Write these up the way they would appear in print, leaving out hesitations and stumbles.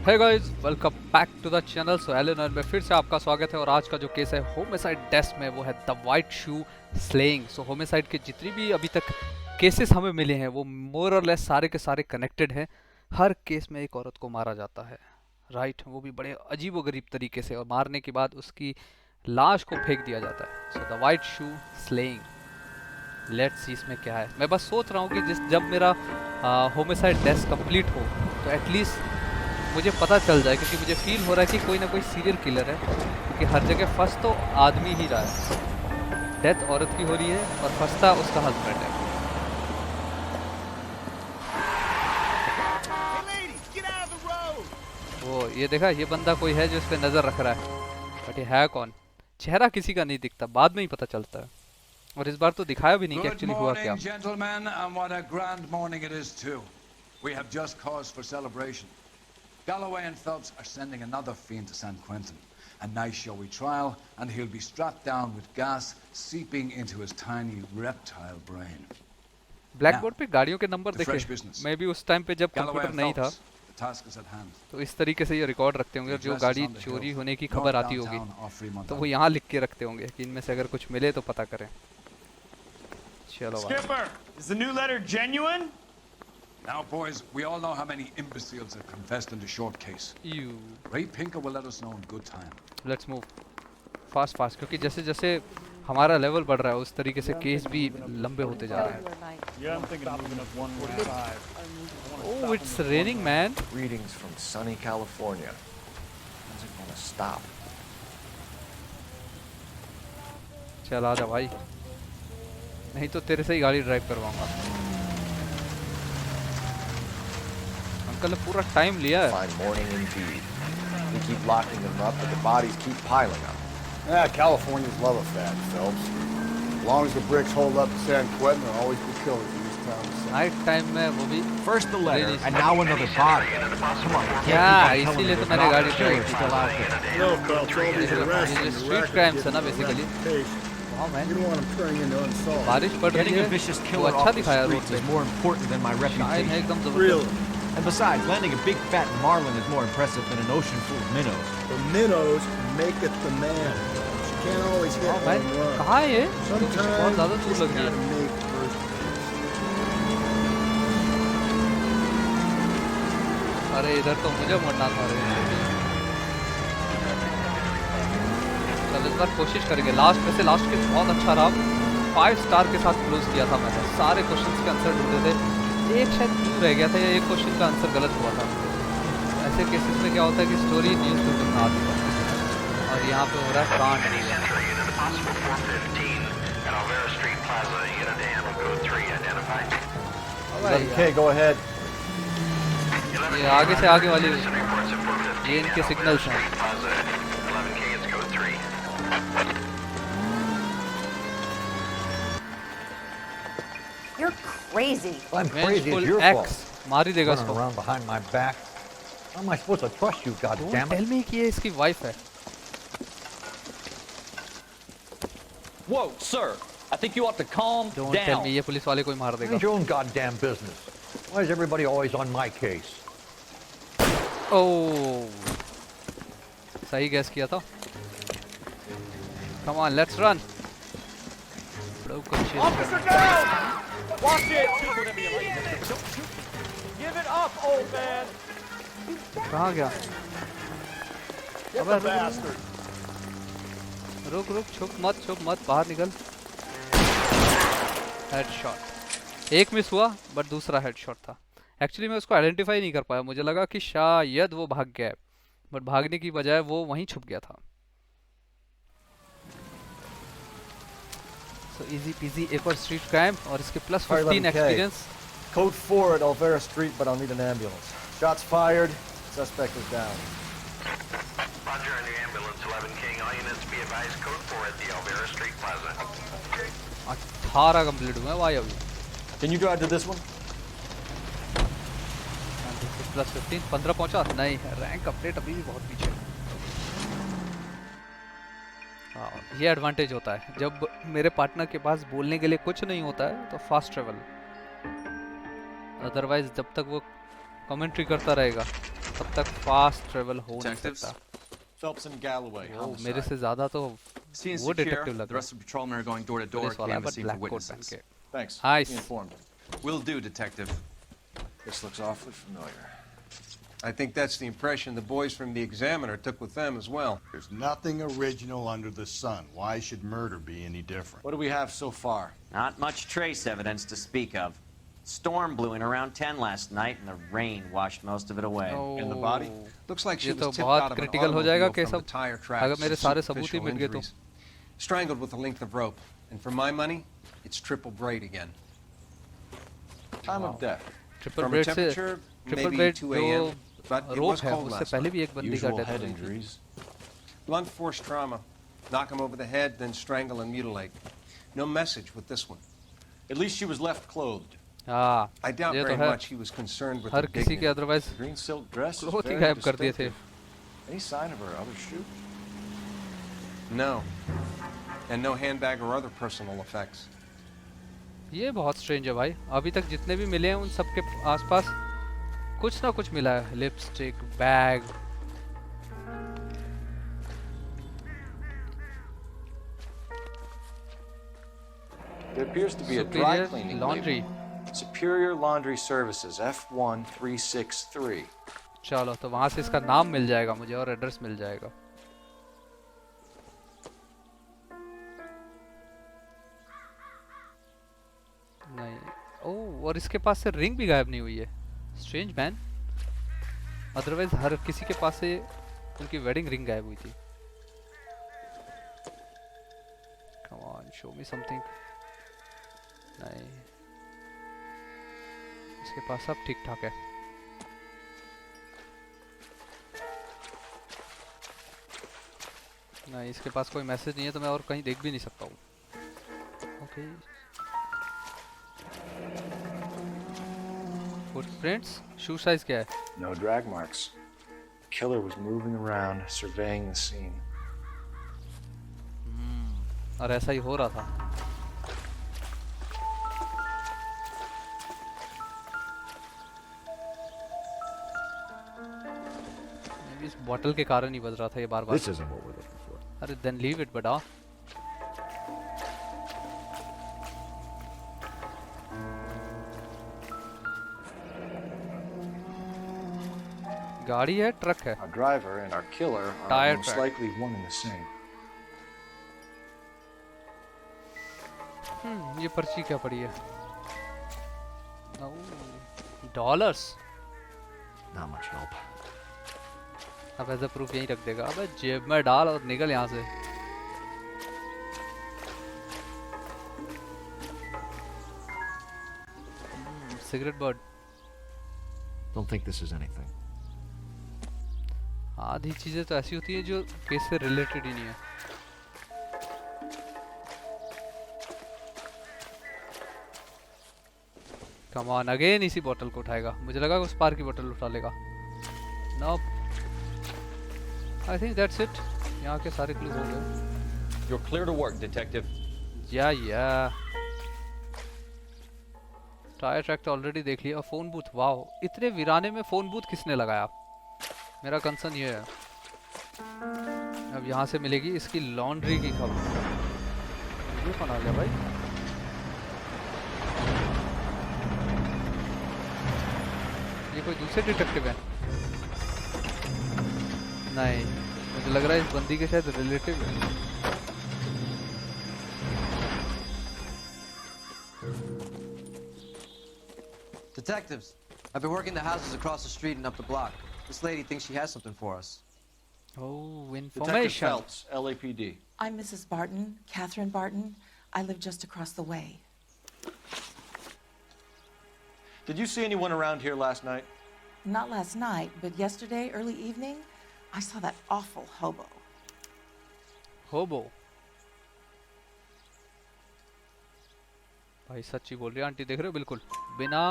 Hey guys, welcome back to the channel. So Eleanor में फिर से आपका स्वागत है। और आज का जो केस है होमिसाइड डेस्क में, वो है the white shoe slaying. So homicide के जितनी भी अभी तक केसेस हमें मिले हैं वो मोर और लेस सारे के सारे कनेक्टेड हैं। हर केस में एक औरत को मारा जाता है, राइट? वो भी बड़े अजीब व गरीब तरीके से, और मारने के बाद उसकी लाश को फेंक दिया जाता है। So the white shoe slaying, let's see इसमें क्या है। मैं बस सोच रहा हूँ कि जब मेरा होमिसाइड डेस्क कंप्लीट हो तो एटलीस्ट मुझे पता चल जाए, क्योंकि मुझे फील हो रहा है कि कोई ना कोई सीरियल किलर है, क्योंकि हर जगह फर्स्ट तो आदमी ही रहा है। डेथ औरत की हो रही है और फंसता उसका हस्बैंड है। वो ये देखा, ये बंदा कोई है जो इस पे नजर रख रहा है, बट ये है कौन? चेहरा किसी का नहीं दिखता, बाद में ही पता चलता है। और इस बार तो दिखाया भी नहीं कि एक्चुअली हुआ क्या। Galloway and Phelps are sending another fiend to San Quentin. A nice showy trial, and he'll be strapped down with gas seeping into his tiny reptile brain. Black board पे गाड़ियों के नंबर देखे, मैं भी उस time पे जब computer नहीं था तो इस तरीके से ये रिकॉर्ड रखते होंगे। और जो गाड़ी चोरी होने की खबर आती होगी तो वो यहाँ लिख के रखते होंगे कि इनमें से अगर कुछ मिले तो पता करें। चलो Skipper, is the new letter genuine? Now, boys, we all know how many imbeciles have confessed in the short case. Ray Pinker will let us know in good time. Let's move fast, क्योंकि जैसे जैसे हमारा level बढ़ रहा है उस तरीके से केस भी लंबे होते जा रहे हैं। Yeah, I'm thinking of moving up 115. Oh, it's raining, man. Greetings from sunny California. When's it gonna stop? चल आजा भाई, नहीं तो तेरे से ही गाड़ी ड्राइव करवाऊंगा। अंकल ने पूरा टाइम लिया है। Fine morning indeed. We keep locking them up, but the bodies keep piling up. Yeah, Californians love a fat, Phelps. As long as the bricks hold up in San Quentin, there'll always be killers in this town. Night time में वो भी First the letter, and now another body. Come on, we क्या? can't keep on इसीलिए तो telling मैंने them गाड़ी there's drive not की। still out there. No, Phelps, all these arrests ये and the street racket crimes है ना gives basically। reputation. हाँ man, You don't want them turning into unsolved. बारिश पड़ रही Getting a है, vicious वो killer अच्छा off the दिखाया रोड streets पे। is more important than my shine है reputation. एकदम Really? जबरदस्त। And besides, landing a big fat marlin is more impressive than an ocean full of minnows. The minnows make it the man. You can't always hit हाँ home man, run. कहाँ है ये? Sometimes बहुत ज़्यादा you दूर just लग रही gotta है। make first misses. अरे इधर तो मुझे मरना था रे। चल इस बार कोशिश करेंगे। लास्ट में से लास्ट के बहुत अच्छा रहा, 5 स्टार के साथ क्लोज किया था मैंने। सारे क्वेश्चंस के आंसर ढूंढे थे, एक शायद क्यों रह गया था या एक क्वेश्चन का आंसर गलत हुआ था। ऐसे केसेस में क्या होता है कि स्टोरी न्यूज़ पेपर में आती है, और यहाँ पे हो रहा है कांड। Okay, go ahead. ये आगे से आगे वाली, ये इनके सिग्नल्स हैं। You're crazy. I'm crazy. It's Vengeful your X fault. मार ही देगा Running इसको। around behind my back. How am I supposed to trust you, Don't goddammit? tell me कि ये इसकी वाइफ है। Whoa, sir! I think you ought to calm Don't tell down. me ये police वाले को ही मार देगा। Mind your own goddamn business. Why is everybody always on my case? ओह, सही गैस किया था। Come on, let's run. Officer down! Watch it! Give it up, old man! कहाँ गया? Get अबे the bastard. रुक रुक, छुप मत, बाहर निकल। हेडशॉट, एक मिस हुआ बट दूसरा हेडशॉट था। एक्चुअली मैं उसको आइडेंटिफाई नहीं कर पाया, मुझे लगा कि शायद वो भाग गया है, बट भागने की बजाय वो वहीं छुप गया था। सो इजी पीजी एक और स्ट्रीट क्राइम, और इसके plus 15 experience. Code 4 at Alvera Street, but I'll need an ambulance. Shots fired. Suspect is down. Roger on the ambulance, 11 King. All units be advised, code 4 at the Alvera Street Plaza. 18 complete हुए भाई अभी। Can you drive to this one? Plus 15, 15 पहुंचा नहीं। Rank update अभी भी बहुत पीछे। हाँ, ये एडवांटेज होता है जब मेरे पार्टनर के पास बोलने के लिए कुछ नहीं होता है तो फास्ट ट्रेवल। अदरवाइज जब तक वो कमेंट्री करता रहेगा तब तक फास्ट ट्रेवल हो नहीं Detectives? सकता। Phelps and Galloway, वो homicide. मेरे से ज़्यादा तो Scene वो secure. डिटेक्टिव लग The रहा rest of the patrolmen are going door to है। door, पुलिस वाला है canvassing but for black coat पहन witnesses. के। Thanks. Nice. Be informed. Will do, detective. This looks awfully familiar. I think that's the impression the boys from the Examiner took with them as well. There's nothing original under the sun. Why should murder be any different? What do we have so far? Not much trace evidence to speak of. Storm blew in around 10 last night, and the rain washed most of it away. And the body? Looks like she ये was तो tipped बहुत out of an critical हो जाएगा automobile कि from सब the tire tracks. अगर मेरे with सारे सबूत ही superficial मिट गए तो। injuries. Strangled with a length of rope. And for my money, it's triple braid again. Time of death. Triple From a bread से temperature, ट्रिपल maybe ब्रेड 2 जो a.m., but it rope was है cold उससे last पहले night. भी एक बंदी का Usual death head हुई थी। injuries. Blunt force trauma. Knock him over the head, then strangle and mutilate. No message with this one. At least she was left clothed. हाँ I doubt ये तो very है। much he was concerned with her the किसी के dignity. Otherwise The green silk dress is cloth he very गायब कर दिए थे। distinctive. Any sign of her other shoe? No. And no handbag or other personal effects. ये बहुत strange है भाई। अभी तक जितने भी मिले हैं उन सब के आसपास कुछ ना कुछ मिला है। Lipstick, bag. There appears to be a dry Superior cleaning laundry. label. Superior Laundry Services, F1363. चलो तो वहां से इसका नाम मिल जाएगा मुझे और एड्रेस मिल जाएगा। नहीं, ओह और इसके पास से रिंग भी गायब नहीं हुई है। Strange man. अदरवाइज हर किसी के पास से उनकी वेडिंग रिंग गायब हुई थी। Come on show me something. नहीं, इसके पास सब ठीक ठाक है। नहीं, इसके पास कोई मैसेज नहीं है तो मैं और कहीं देख भी नहीं सकता हूँ। ओके, फुटप्रिंट्स, शू साइज क्या है? No drag marks. The killer was moving around, surveying the scene. और ऐसा ही हो रहा था। इस बॉटल के कारण ही बज रहा था ये बार-बार। This isn't what we're looking for. अरे then leave it बड़ा। गाड़ी है, ट्रक है। Our driver and our killer are Tire most track. likely one and the same. ये पर्ची क्या पड़ी है? डॉलर्स। Not much help. अब एज अ प्रूफ यहीं रख देगा। अबे जेब में डाल और निकल यहाँ से। Cigarette bird. Don't think this is anything. आधी चीजें तो ऐसी होती हैं जो केस से रिलेटेड ही नहीं है। कम ऑन, अगेन इसी बोतल को उठाएगा। मुझे लगा उस पार की बोतल उठा लेगा। No, I think that's it. यहाँ के सारे क्लू हो गए। You're clear to work, detective. या टायर ट्रैक तो ऑलरेडी देख लिया। फोन बूथ, वाओ, इतने वीराने में फोन बूथ किसने लगाया? मेरा कंसर्न ये है। अब यहाँ से मिलेगी इसकी लॉन्ड्री की खबर। ये कौन आ गया भाई? ये कोई दूसरे डिटेक्टिव है? नहीं, मुझे लग रहा है इस बंदी के शायद रिलेटिव है। Detectives, I've been working the houses across the street and up the block. This lady thinks she has something for us. Oh, Detective information. Phelps, LAPD. I'm Mrs. Barton, Catherine Barton. I live just across the way. Did you see anyone around here last night? Not last night, but yesterday, early evening, I saw that awful hobo. होबो। भाई सच्ची बोल रही है aunty, देख रहे हो? बिल्कुल बिना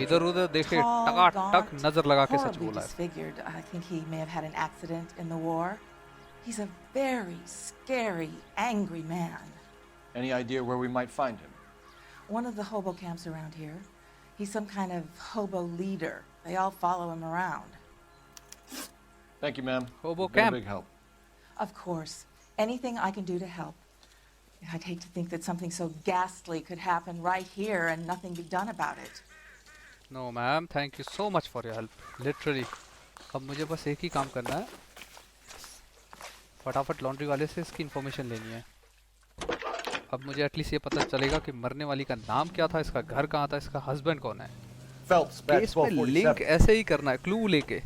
इधर उधर देखे टकाटक नजर लगा के सच बोला है। Disfigured. I think he may have had an accident in the war. He's a very scary, angry man. Any idea where we might find him? One of the hobo camps around here. He's some kind of hobo leader. They all follow him around. Thank you, ma'am. Hobo You've been a camp. big help. Of course. Anything I can do to help. I'd hate to think that something so ghastly could happen right here and nothing be done about it. No ma'am, thank you so much for your help. Literally. अब मुझे बस एक ही काम करना है, फटाफट laundry वाले से इसकी इंफॉर्मेशन लेनी है। अब मुझे एटलीस्ट ये पता चलेगा कि मरने वाली का नाम क्या था, इसका घर कहाँ था, इसका हस्बैंड कौन है। केस में लिंक ऐसे ही करना है, क्लू लेके।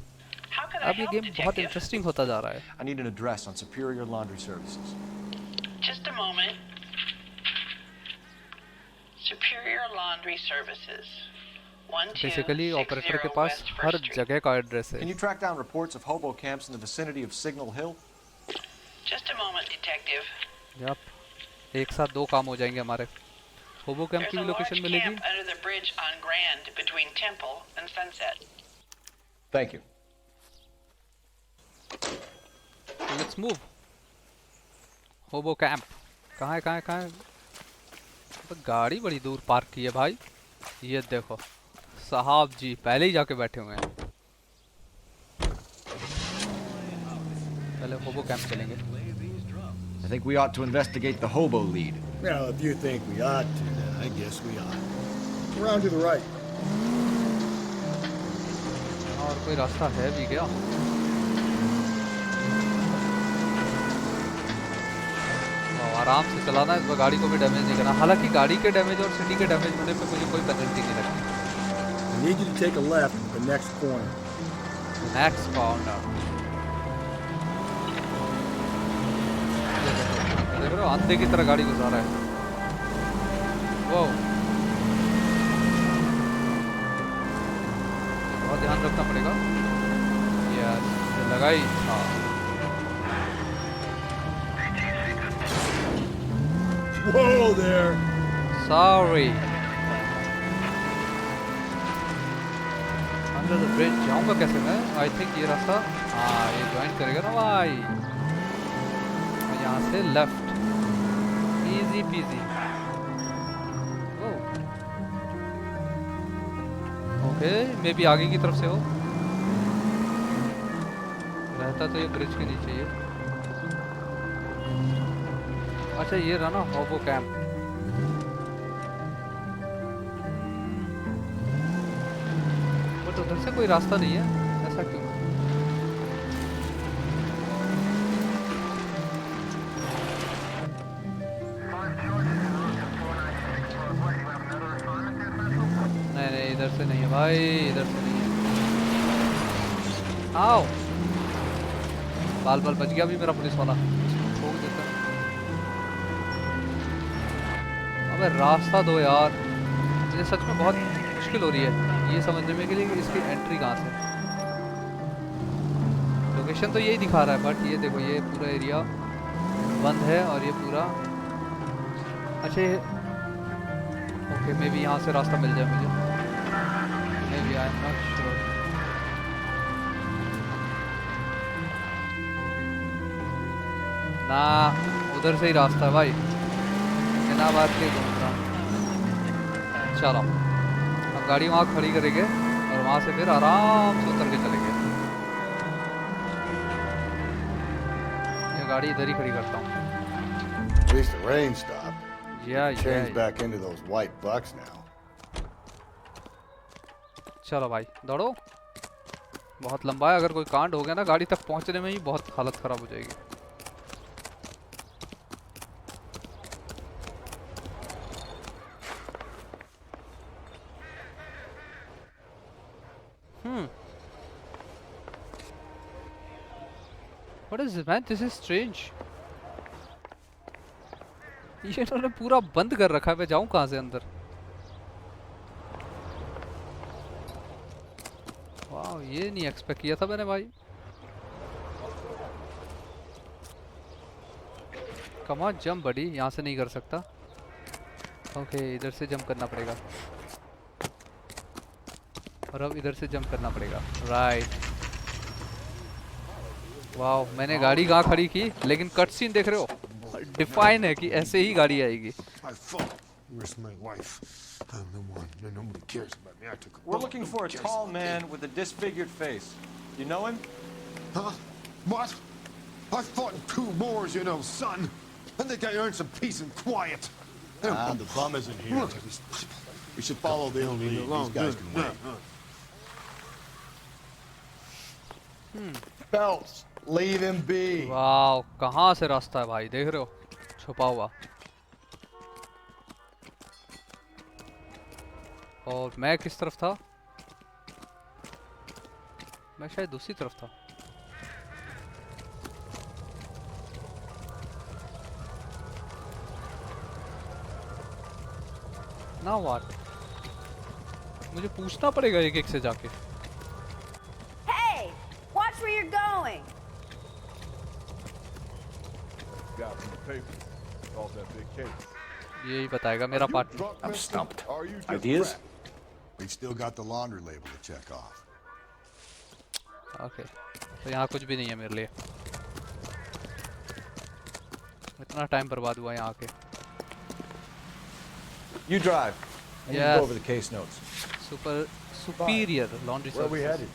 अब ये गेम बहुत इंटरेस्टिंग होता जा रहा है। I need an address on Superior Laundry Services. Just a moment. Superior Laundry Services. Basically operator के पास हर जगह का एड्रेस है। Can you track down reports of hobo camps in the vicinity of Signal Hill? Just a moment, detective. Yep, एक साथ दो काम हो जाएंगे हमारे। होबो कैंप की भी लोकेशन मिलेगी। Camp under the bridge on Grand between Temple and Sunset. Thank you. Let's move. होबो कैंप कहाँ है? तो गाड़ी बड़ी दूर पार्क की है भाई। ये देखो साहब जी पहले ही जाके बैठे हुए हैं। पहले होबो कैंप चलेंगे। I think we ought to investigate the hobo lead. Well, if you think we ought to, then I guess we ought. Around to the right. और कोई रास्ता है भी क्या? आराम से चलाना, इस गाड़ी को भी डैमेज नहीं करना। हालांकि गाड़ी के डैमेज और सिटी के डैमेज होने पे मुझे कोई पेनल्टी नहीं लगती। I need you to take a left at the next corner. Next corner. देख रहे हो अंधे की तरह गाड़ी गुजारा है। वो बहुत ध्यान रखना पड़ेगा। यस, लगाई। हाँ। Whoa there. Sorry. Under the bridge जाऊँगा कैसे मैं? I think ये रास्ता, हाँ ये ज्वाइन करेगा ना भाई। और यहाँ से left, easy peasy। Okay, may be आगे की तरफ से हो। रहता तो ये ब्रिज के नीचे ही। अच्छा ये रहा ना होबो कैंप। बट उधर से कोई रास्ता नहीं है, ऐसा क्यों? नहीं इधर से नहीं है भाई, इधर से नहीं है। आओ, बाल बच गया भी मेरा पुलिस वाला। ठोक देता। अबे रास्ता दो यार, मुझे सच में बहुत मुश्किल हो रही है ये समझने में कि इसकी एंट्री कहाँ से। लोकेशन तो यही दिखा रहा है, बट ये देखो ये पूरा एरिया बंद है और ये पूरा। अच्छा ओके, मे बी यहाँ से रास्ता मिल जाए मुझे। Maybe I am not sure. ना उधर से ही रास्ता है भाई, बिना बात के घूम रहा हूँ। चलो अब गाड़ी वहाँ खड़ी करेंगे और वहाँ से फिर आराम से उतर के चलेंगे। ये गाड़ी इधर ही खड़ी करता हूँ। At least the rain stopped. Change back into those white bucks now. चलो भाई दौड़ो, बहुत लंबा है। अगर कोई कांड हो गया ना गाड़ी तक पहुँचने में ही बहुत हालत खराब हो जाएगी। What is this man? This is strange. ये इन्होंने पूरा बंद कर रखा है, मैं जाऊं कहाँ से अंदर? वाह, ये नहीं एक्सपेक्ट किया था मैंने भाई। कम ऑन जंप बडी, यहाँ से नहीं कर सकता। ओके इधर से जंप करना पड़ेगा और अब इधर से जंप करना पड़ेगा। राइट। वाह, मैंने गाड़ी कहाँ खड़ी की, लेकिन कट सीन देख रहे हो, डिफाइन है कि ऐसे ही गाड़ी आएगी। We're looking for a tall man with a disfigured face. You know him? Huh? What? I fought in 2 wars, you know, son. I think I earned some peace and quiet. The bum isn't here. We should follow the lead. These guys can wait. Phelps, leave him be. Wow, कहाँ से रास्ता है भाई, देख रहे हो, छुपा हुआ। और मैं किस तरफ था? मैं शायद दूसरी तरफ था। ना व्हाट? मुझे पूछना पड़ेगा एक-एक से जाके। Hey, watch where you're going. यही बताएगा मेरा partner. I'm stumped. Ideas? We've still got the laundry label to check off. Okay, तो यहाँ कुछ भी नहीं है मेरे लिए। इतना टाइम बर्बाद हुआ यहाँ आके। You drive. I need to Yes. go over the case notes. Superior laundry Where are we services. headed?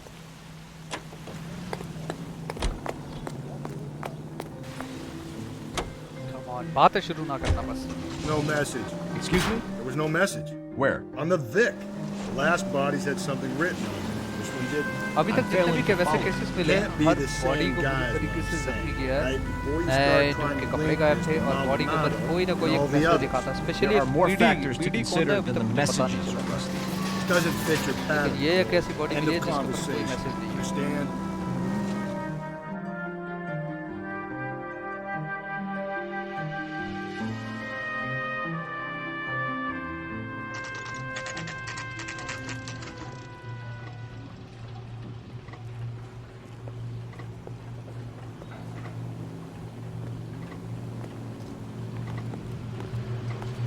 Come on, बातें शुरू ना करना बस। No message. Excuse me? There was no message. Where? On the Vic. The last bodies had something written on them. This one didn't. अभी तक जितने भी वैसे केसेस मिले हैं, Can't be her the body same को guy पूरी as तरीके से जख्मी किया है। right before you नए start जो trying उनके to कपड़े link गायब him थे to और बॉडी के ऊपर कोई ना कोई एक all the मैसेज others. लिखा था। स्पेशली There are more बीडी factors to बीडी कौन है consider अभी than तक the मुझे पता messages, नहीं चला। Rusty. Doesn't fit your लेकिन pattern. ये एक ऐसी बॉडी End मिली है of जिसके ऊपर कोई conversation. मैसेज नहीं है। Understand?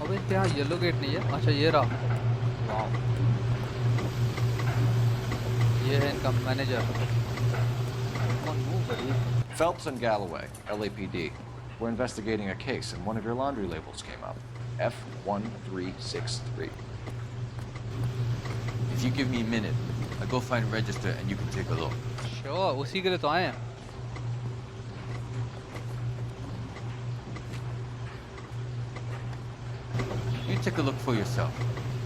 अबे यहाँ येलो गेट नहीं है। अच्छा ये रहा। वाओ, ये है इनका manager. Phelps and Galloway, LAPD. We're investigating a case, and one of your laundry labels came up. F1363. If you give me a minute, I'll go find register and you can take a look. Sure, उसी के लिए तो आए हैं। You take a look for yourself.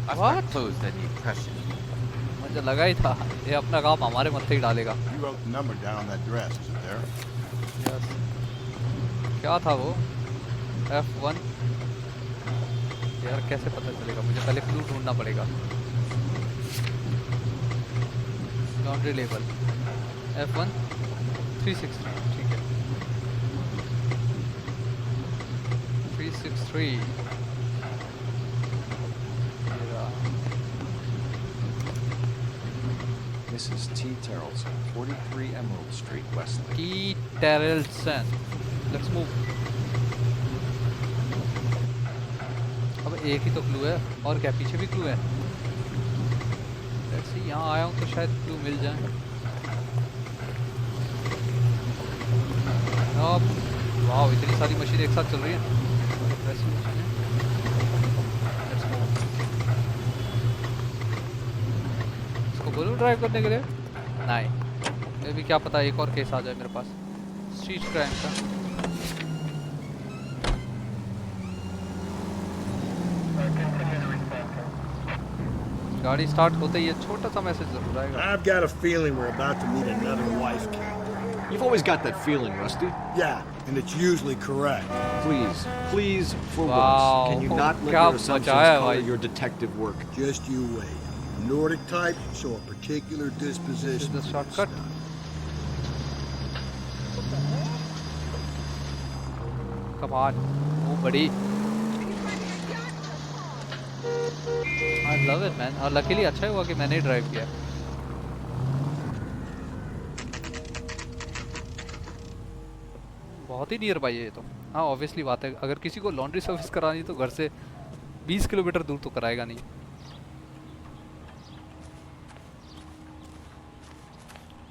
I've What? got clothes that need pressure. मुझे लगा ही था ये अपना काम हमारे मत्थे ही डालेगा। You wrote the number down on that dress, is it there? Yes. क्या था वो? F1। यार कैसे पता चलेगा? मुझे पहले क्लू ढूंढना पड़ेगा। लॉन्ड्री लेबल F1 363, ठीक है। 363। Mrs. T. Terrellson, 43 Emerald Street, Westlake. T. Terrellson. Let's move. अब एक ही तो क्लू है और क्या पीछे भी क्लू है? Let's see, यहाँ आया हूँ तो शायद क्लू मिल जाए। अब वाह, इतनी सारी मशीन एक साथ चल रही है। इसको बोलूं ड्राइव करने के लिए? नहीं, मे भी क्या पता एक और केस आ जाए मेरे पास स्ट्रीट क्राइम का। गाड़ी स्टार्ट होते ही ये छोटा सा मैसेज जरूर आएगा। I've got a feeling we're about to meet another wife killer. You've always got that feeling, Rusty. Yeah, and it's usually correct. Please, for Wow. once, can you not let क्या your assumptions बचाया color भाई। your detective work? Just you wait. Nordic types show a particular disposition. This is the shortcut. Come on, move buddy. I love it man. और luckily अच्छा हुआ कि मैंने drive किया। बहुत ही नियर बाई है ये तो। हाँ ऑब्वियसली बात है, अगर किसी को लॉन्ड्री सर्विस करानी तो घर से 20 किलोमीटर दूर तो कराएगा नहीं।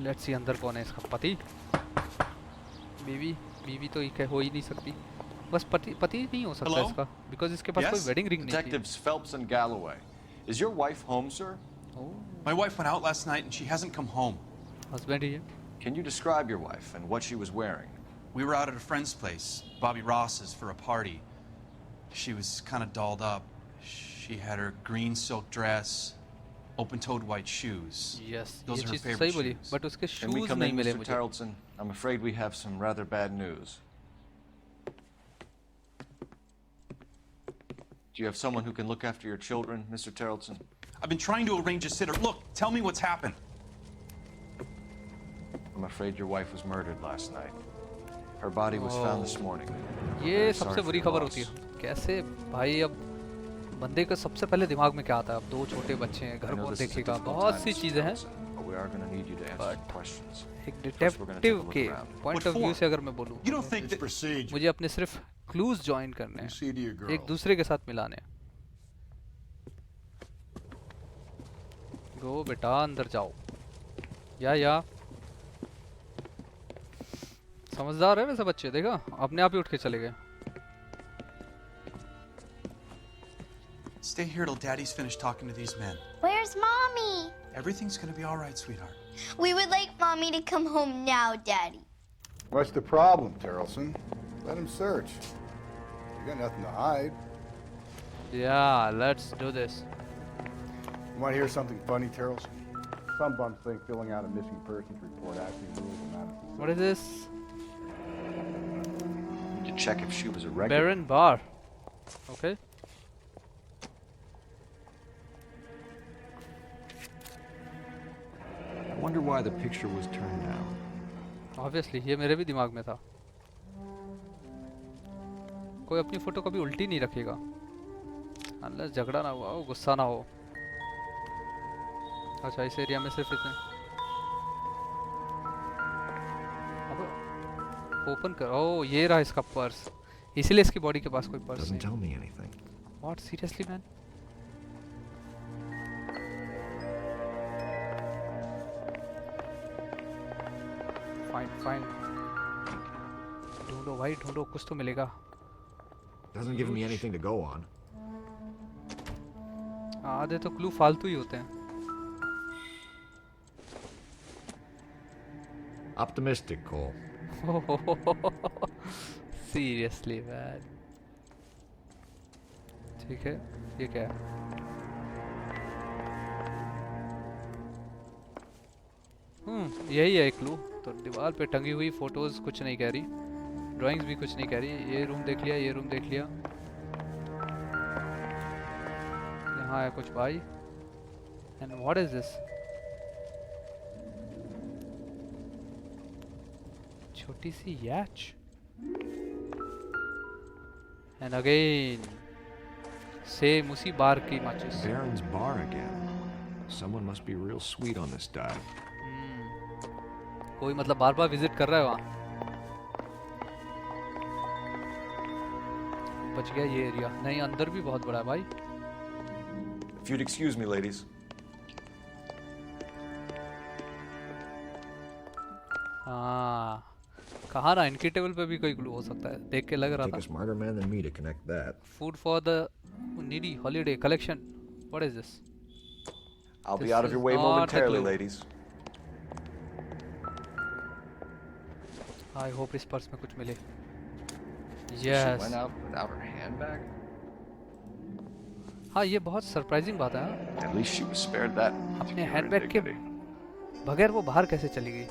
लेट्स सी अंदर कौन है इसका पति। बीवी तो ये हो ही नहीं सकती, बस पति नहीं हो सकता इसका, बिकॉज इसके पास कोई वेडिंग रिंग नहीं थी। Detectives Phelps and Galloway. Is your wife home, sir? Oh. My wife went out last night and she hasn't come home. Husband ही है। Can you describe your wife and what she was wearing? We were out at a friend's place, Bobby Ross's, for a party. She was kind of dolled up. She had her green silk dress, open-toed white shoes. Yes, Those ये are her cheese favorite सही बोली, shoes. but उसके Can we shoes come नहीं in, मिले Mr. मुझे. Tarleton? I'm afraid we have some rather bad news. Do you have someone who can look after your children, Mr. Tarleton? I've been trying to arrange a sitter. Look, tell me what's happened. I'm afraid your wife was murdered last night. Her body was found this morning. ये Very सबसे sorry बुरी for your खबर loss. होती है. कैसे भाई, अब बंदे का सबसे पहले दिमाग में क्या आता है? अब 2 छोटे बच्चे हैं, I घर know कौन this is a देखेगा, difficult बहुत time, सी Mr. चीजें हैं. Tarleton, but we are going to need you to answer some questions. एक First, we're gonna take a detective look के around. पॉइंट ऑफ व्यू से अगर मैं बोलूँ, You don't think It's that... procedure. मुझे अपने सिर्फ क्लूज ज्वाइन करने हैं, See to your girl. एक दूसरे के साथ मिलाने हैं. गो बेटा अंदर जाओ. या समझदार है वैसे बच्चे, देखा अपने आप ही उठ के चले गए. Stay here till Daddy's finished talking to these men. Where's Mommy? Everything's gonna be all right, sweetheart. We would like Mommy to come home now, Daddy. What's the problem, Tarleton? Let him search. You got nothing to hide. Yeah, let's do this. You want to hear something funny, Tarleton? Some bums think filling out a missing persons report actually rules them out of society. What is this? To check if she was a regular. Baron Bar. Okay. I wonder why the picture was turned down. Obviously, ये मेरे भी दिमाग में था. कोई अपनी photo कभी उल्टी नहीं रखेगा. Unless झगड़ा ना हुआ हो, गुस्सा ना हो. अच्छा, इस एरिया में सिर्फ इतने. अब ओपन कर. ओह, ये रहा इसका पर्स. इसीलिए इसकी बॉडी के पास कोई पर्स Doesn't नहीं. tell me anything. What? Seriously, man? Fine. ढूंढो भाई, ढूंढो, कुछ तो मिलेगा. Doesn't give me anything to go on. आधे तो क्लू फालतू ही होते हैं. Optimistic, Cole. Seriously, man. ठीक है, ये क्या है? यही है क्लू. तो दीवार पे टंगी हुई फोटोज कुछ नहीं कह रही, ड्राइंग्स भी कुछ नहीं कह रही. ये रूम देख लिया, ये रूम देख लिया. यहाँ है कुछ भाई. And what is this? छोटी सी याच. एंड अगेन सेम उसी बार की माचिस. Baron's bar again. Someone must be real sweet on this dive. कोई मतलब बार बार विजिट कर रहा है वहाँ. बच गया ये एरिया. नहीं, अंदर भी बहुत बड़ा है भाई. If you'd excuse me, ladies. हाँ, कहाँ ना, इनकी टेबल पे भी कोई क्लू हो सकता है. देख के लग रहा Take था. a smarter man than me to connect that. Food for the needy holiday collection. What is this? I'll This be out of your is way not a momentarily, clue. ladies. I hope इस purse में कुछ मिले. She Yes. went out without her handbag. हाँ, ये बहुत surprising बात है. हाँ? At least she was spared that. अपने हैंडबैग के बगैर वो बाहर कैसे चली गई?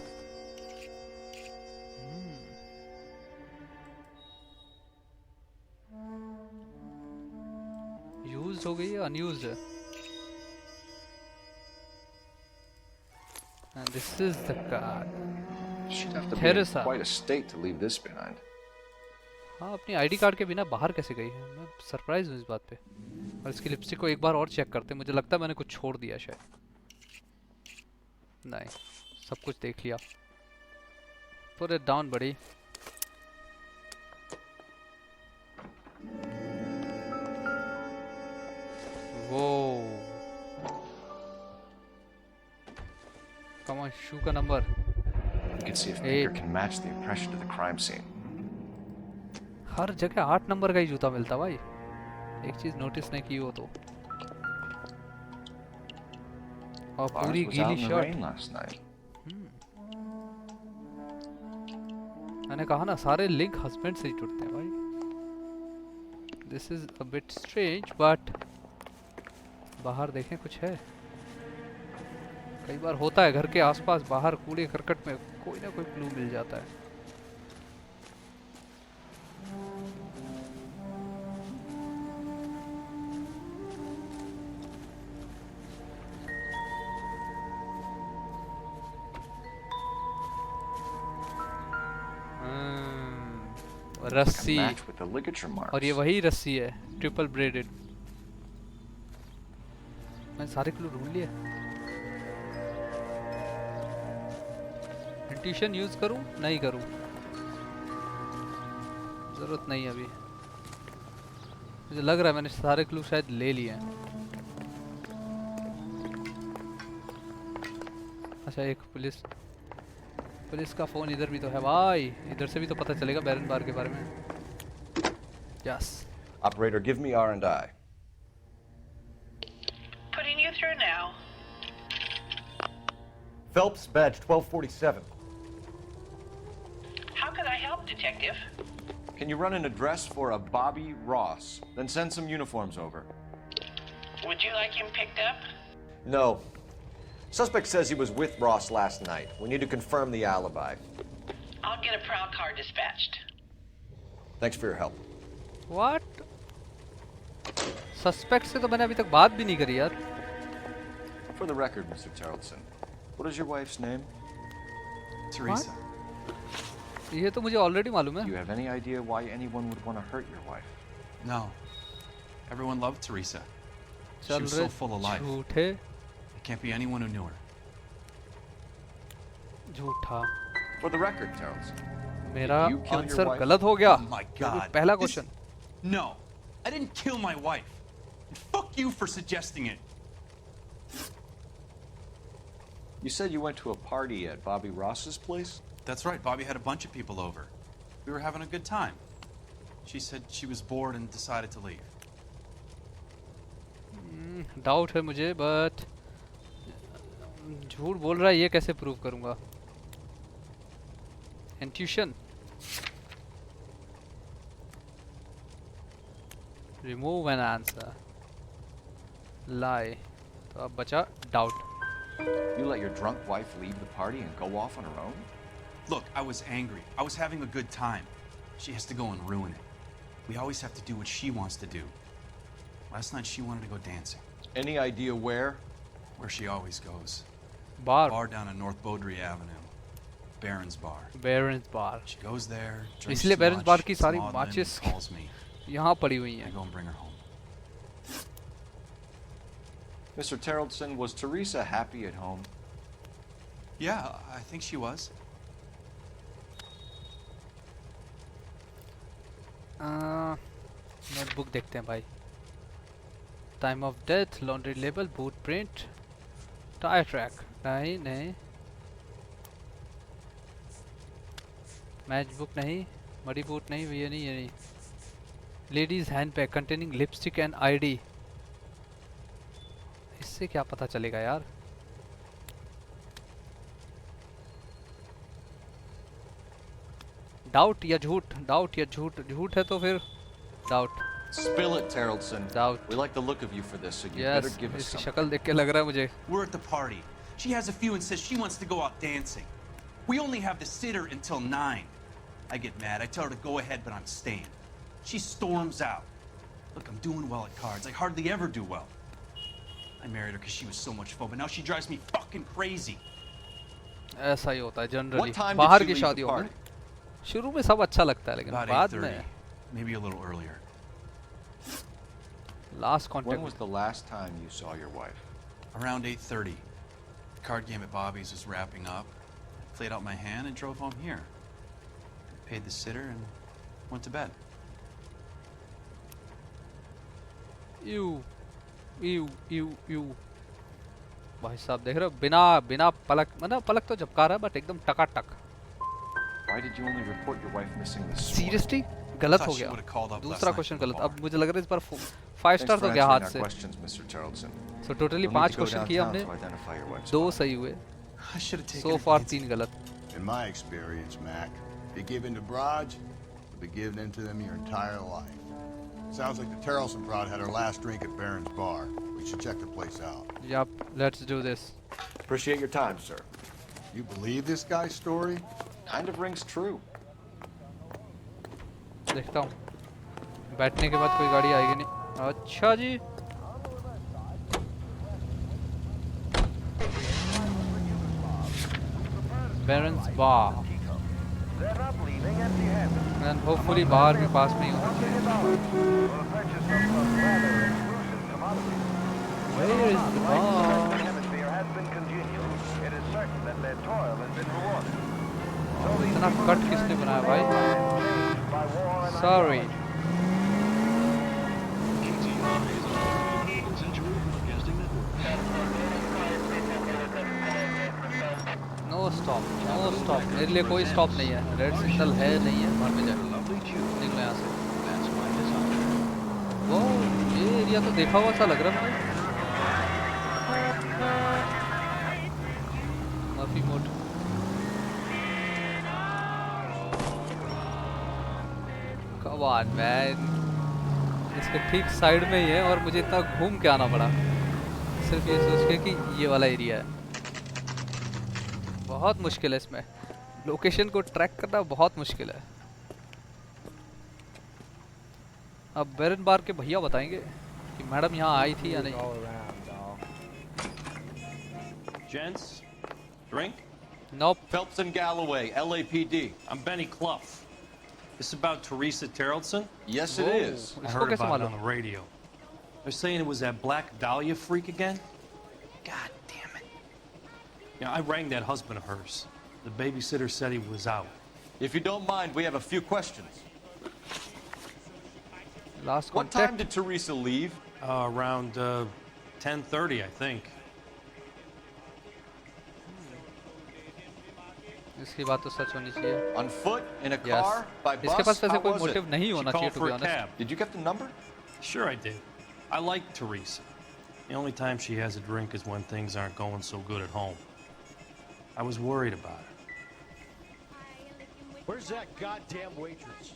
यूज्ड हो गई है, अनयूज्ड है. And this is the card. She'd have to be in Teresa. quite a state to leave this behind. हाँ, अपनी आईडी कार्ड के बिना बाहर कैसे गई है? मैं सरप्राइज हूँ इस बात पे. और इसकी लिपस्टिक को एक बार और चेक करते हैं. मुझे लगता है मैंने कुछ छोड़ दिया शायद. नहीं, सब कुछ देख लिया. Put it down, buddy. Whoa. Come on, shoe का number. You can see if Baker can match the impression to the crime scene. हर जगह 8 नंबर का ही जूता मिलता भाई. एक चीज नोटिस नहीं की हो तो. और Ours पूरी was out गीली in the shirt. rain last night. मैंने कहा ना सारे लिंक हस्बैंड से ही जुड़ते हैं भाई. This is a bit strange, but बाहर देखें कुछ है. कई बार होता है घर के आसपास बाहर कूड़े करकट में कोई ना कोई क्लू मिल जाता है. रस्सी और ये वही रस्सी है ट्रिपल ब्रेडेड. मैं सारे क्लू ढूंढ लिए. इंट्यूशन यूज करूं नहीं करूं जरूरत नहीं अभी. मुझे लग रहा है मैंने सारे क्लू शायद ले लिए हैं. अच्छा एक पुलिस का फोन इधर भी तो है भाई. इधर से भी तो पता चलेगा बैरन बार के बारे में. Yes. Operator, give me R&I. Putting you through now. Phelps, badge 1247. How can I help, Detective? Can you run an address for a Bobby Ross? Then send some uniforms over. Would you like him picked up? No. Suspect says he was with Ross last night. We need to confirm the alibi. I'll get a prowl car dispatched. Thanks for your help. What? Suspect से तो मैंने अभी तक बात भी नहीं करी यार. For the record, Mr. Tarleton, what is your wife's name? Teresa. ये तो मुझे ऑलरेडी मालूम है. Do you have any idea why anyone would want to hurt your wife? No. Everyone loved Teresa. She चल was रहे so full of life. झूठे. There can't be anyone who knew her. झूठा. For the record, Tarleton. मेरा answer गलत हो गया. Oh my God. पहला question. No, I didn't kill my wife. And fuck you for suggesting it. You said you went to a party at Bobby Ross's place? That's right. Bobby had a bunch of people over. We were having a good time. She said she was bored and decided to leave. Doubt है मुझे, but झूठ बोल रहा है ये कैसे prove करूंगा? Intuition. Remove an answer. Lie. तो अब बचा doubt. You let your drunk wife leave the party and go off on her own? Look, I was angry. I was having a good time. She has to go and ruin it. We always have to do what she wants to do. Last night she wanted to go dancing. Any idea where? Where she always goes. Bar. Bar down on North Beaudry Avenue. Baron's Bar. Baron's Bar. She goes there. Drinks इसलिए too Baron's much, Bar की gets सारी maudlin, matches calls me. यहाँ पड़ी हुई हैं. I go and bring her home. Mr. Tarleton, was Teresa happy at home? Yeah, I think she was. Notebook देखते हैं भाई. Time of death, laundry label, boot print, tyre track. नहीं. Match book नहीं, muddy boot नहीं, ये नहीं. Ladies hand bag containing lipstick and ID. इससे क्या पता चलेगा यार? डाउट या झूठ? डाउट या झूठ? झूठ है तो फिर doubt. Spill it, Tarleton. Doubt. We like the look of you for this, so you Yes, better give us इसकी something. शक्ल देख के लग रहा है मुझे. We're at the party. She has a few and says she wants to go out dancing. We only have the sitter until 9. I get mad. I tell her to go ahead, but I'm staying. She storms out. Look, I'm doing well at cards. I hardly ever do well. I married her because she was so much fun, but now she drives me fucking crazy. ऐसा ही होता है generally What time did बाहर you की leave the शादियों में. party? शुरू में सब अच्छा लगता है लेकिन About बाद 8:30, में maybe a little earlier. Last When contact. was the last time you saw your wife? Around 8:30. The card game at Bobby's was wrapping up. I played out my hand and drove home here. Paid the sitter and went to bed. You भाई साहब देख रहे हो, बिना पलक, मतलब पलक तो झपका रहा है बट एकदम टकाटक. Why did you only report your wife missing this morning? Seriously गलत हो Thought she गया. would've called up दूसरा last क्वेश्चन night from गलत. the अब मुझे लग रहा है इस बार 5 Thanks स्टार for तो गया answering हाथ our से. questions, Mr. Tarleton. So totally You'll need 5 to go question किए downtown हमने. to identify your wife's 2 body. सही हुए. I should have taken so her far dancing. 3 गलत. In my experience, Mac, If you give in to broads, you'll be giving in to them your entire life. Sounds like the Terrelson broad had her last drink at Baron's bar. We should check the place out. Yup, let's do this. Appreciate your time, sir. You believe this guy's story? Kind of rings true. देखता हूँ बैठने के बाद कोई गाड़ी आएगी नहीं अच्छा जी Baron's bar and hopefully बाहर भी पास में ही होना चाहिए Where is the bar? इतना कट किसने बनाया भाई Sorry. No stop, no stop. मेरे लिए कोई स्टॉप नहीं है रेड सिग्नल है नहीं है बाहर में जाए निकलो यहाँ से वो ये एरिया तो देखा हुआ सा लग रहा है माफी मोड Come on, man. इसके ठीक साइड में ही है और मुझे इतना घूम के आना पड़ा सिर्फ ये सोच के कि ये वाला एरिया है बहुत मुश्किल है इसमें लोकेशन को ट्रैक करना बहुत मुश्किल है अब बैरन बार के भैया बताएंगे कि मैडम यहाँ आई थी या नहीं Gents, drink? Nope. Phelps and Galloway, LAPD. I'm Benny Clough. This is about Teresa Terrelson? Yes, it is. I heard about it on the radio. They're saying it was that Black Dahlia freak again? God damn it. Yeah, I rang that husband of hers. The babysitter said he was out. If you don't mind, we have a few questions. Last What time did Teresa leave? Around 10:30, I think. इसकी बात तो सच होनी चाहिए On foot, in a car, by bus. इसके पास वैसे How कोई was motive it? नहीं होना चाहिए Called to for be a honest cab. Did you get the number? Sure I did. I like Teresa. The only time she has a drink is when things aren't going so good at home. I was worried about her. Where's that goddamn waitress?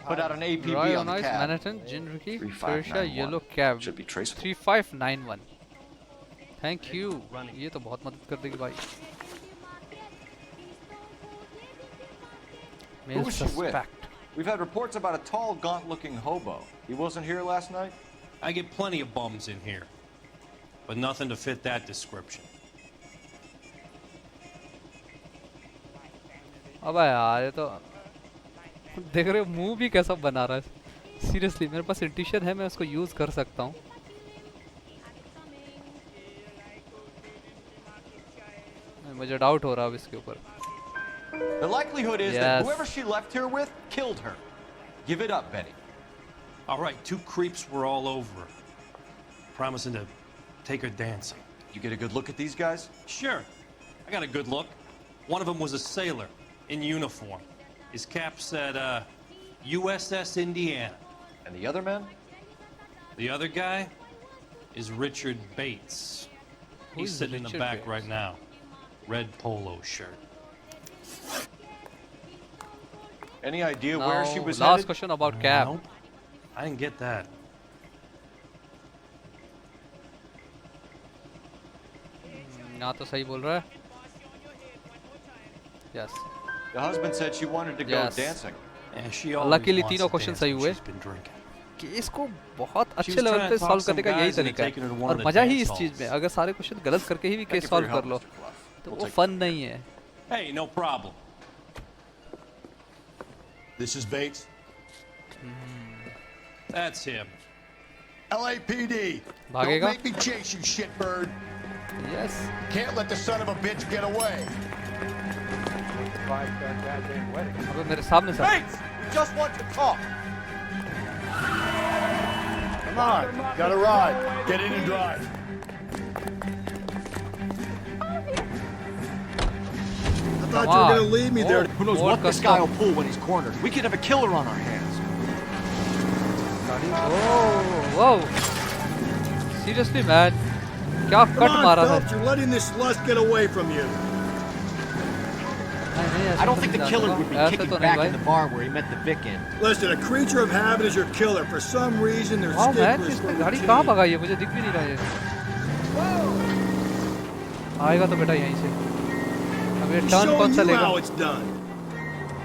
Put out an APB Roy on the Honors, cab. Manhattan, Gin Ricky, 3591. Persia, Yellow Cab. Should be traceable. 3591. Thank you. ये तो बहुत मदद कर देगी भाई. Who was she with? We've had reports about a tall, gaunt-looking hobo. He wasn't here last night? I get plenty of bums in here, but nothing to fit that description. अबे यार ये तो देख रहे हो मुंह भी कैसा बना रहा है सीरियसली मेरे पास इंट्यूशन है मैं उसको यूज कर सकता हूँ मुझे डाउट हो रहा है इसके ऊपर The likelihood is that whoever she left here with killed her. Give it up, Benny. All right, two creeps were all over her, promising to take her dancing. You get a good look at these guys? Sure. I got a good look. One of them was a sailor in uniform. His cap said, USS Indiana. And the other man? The other guy is Richard Bates. He's sitting in the back right now. Red polo shirt. Any idea where she was last headed? question about cab. Nope. I didn't get that. यहाँ तो सही बोल रहा है. Yes. The husband said she wanted to go dancing. And she always Luckily wants तीनों to question dance सही when हुए. she's been drinking. Case को बहुत अच्छे was लेवल trying पे to talk सॉल्व some करने का यही guys into तरीका taking her to है one और of the मजा ही dance इस चीज में halls. अगर सारे क्वेश्चन गलत करके ही भी केस सॉल्व कर लो तो वो फन नहीं है. Hey, no problem. This is Bates. That's him. LAPD. भागेगा? Don't make me chase you, shitbird. Yes. Can't let the son of a bitch get away. अबे मेरे सामने sir. Bates, we just want to talk. Come on, got a ride. Get in and drive. I thought you were going to leave me there. Who knows what this guy will pull when he's cornered? We could have a killer on our hands. Whoa. Seriously, man. क्या Come cut on, मारा था. Phelps, you're letting this lust get away from you. I don't think the killer would be kicking back in the bar where he met the Vic in. Listen, a creature of habit is your killer. For some reason, they're sticklers for गाड़ी routine. कहाँ भगाई है मुझे दिख भी नहीं रहा है आएगा तो बेटा यहीं से अब ये टर्न कौन सा लेगा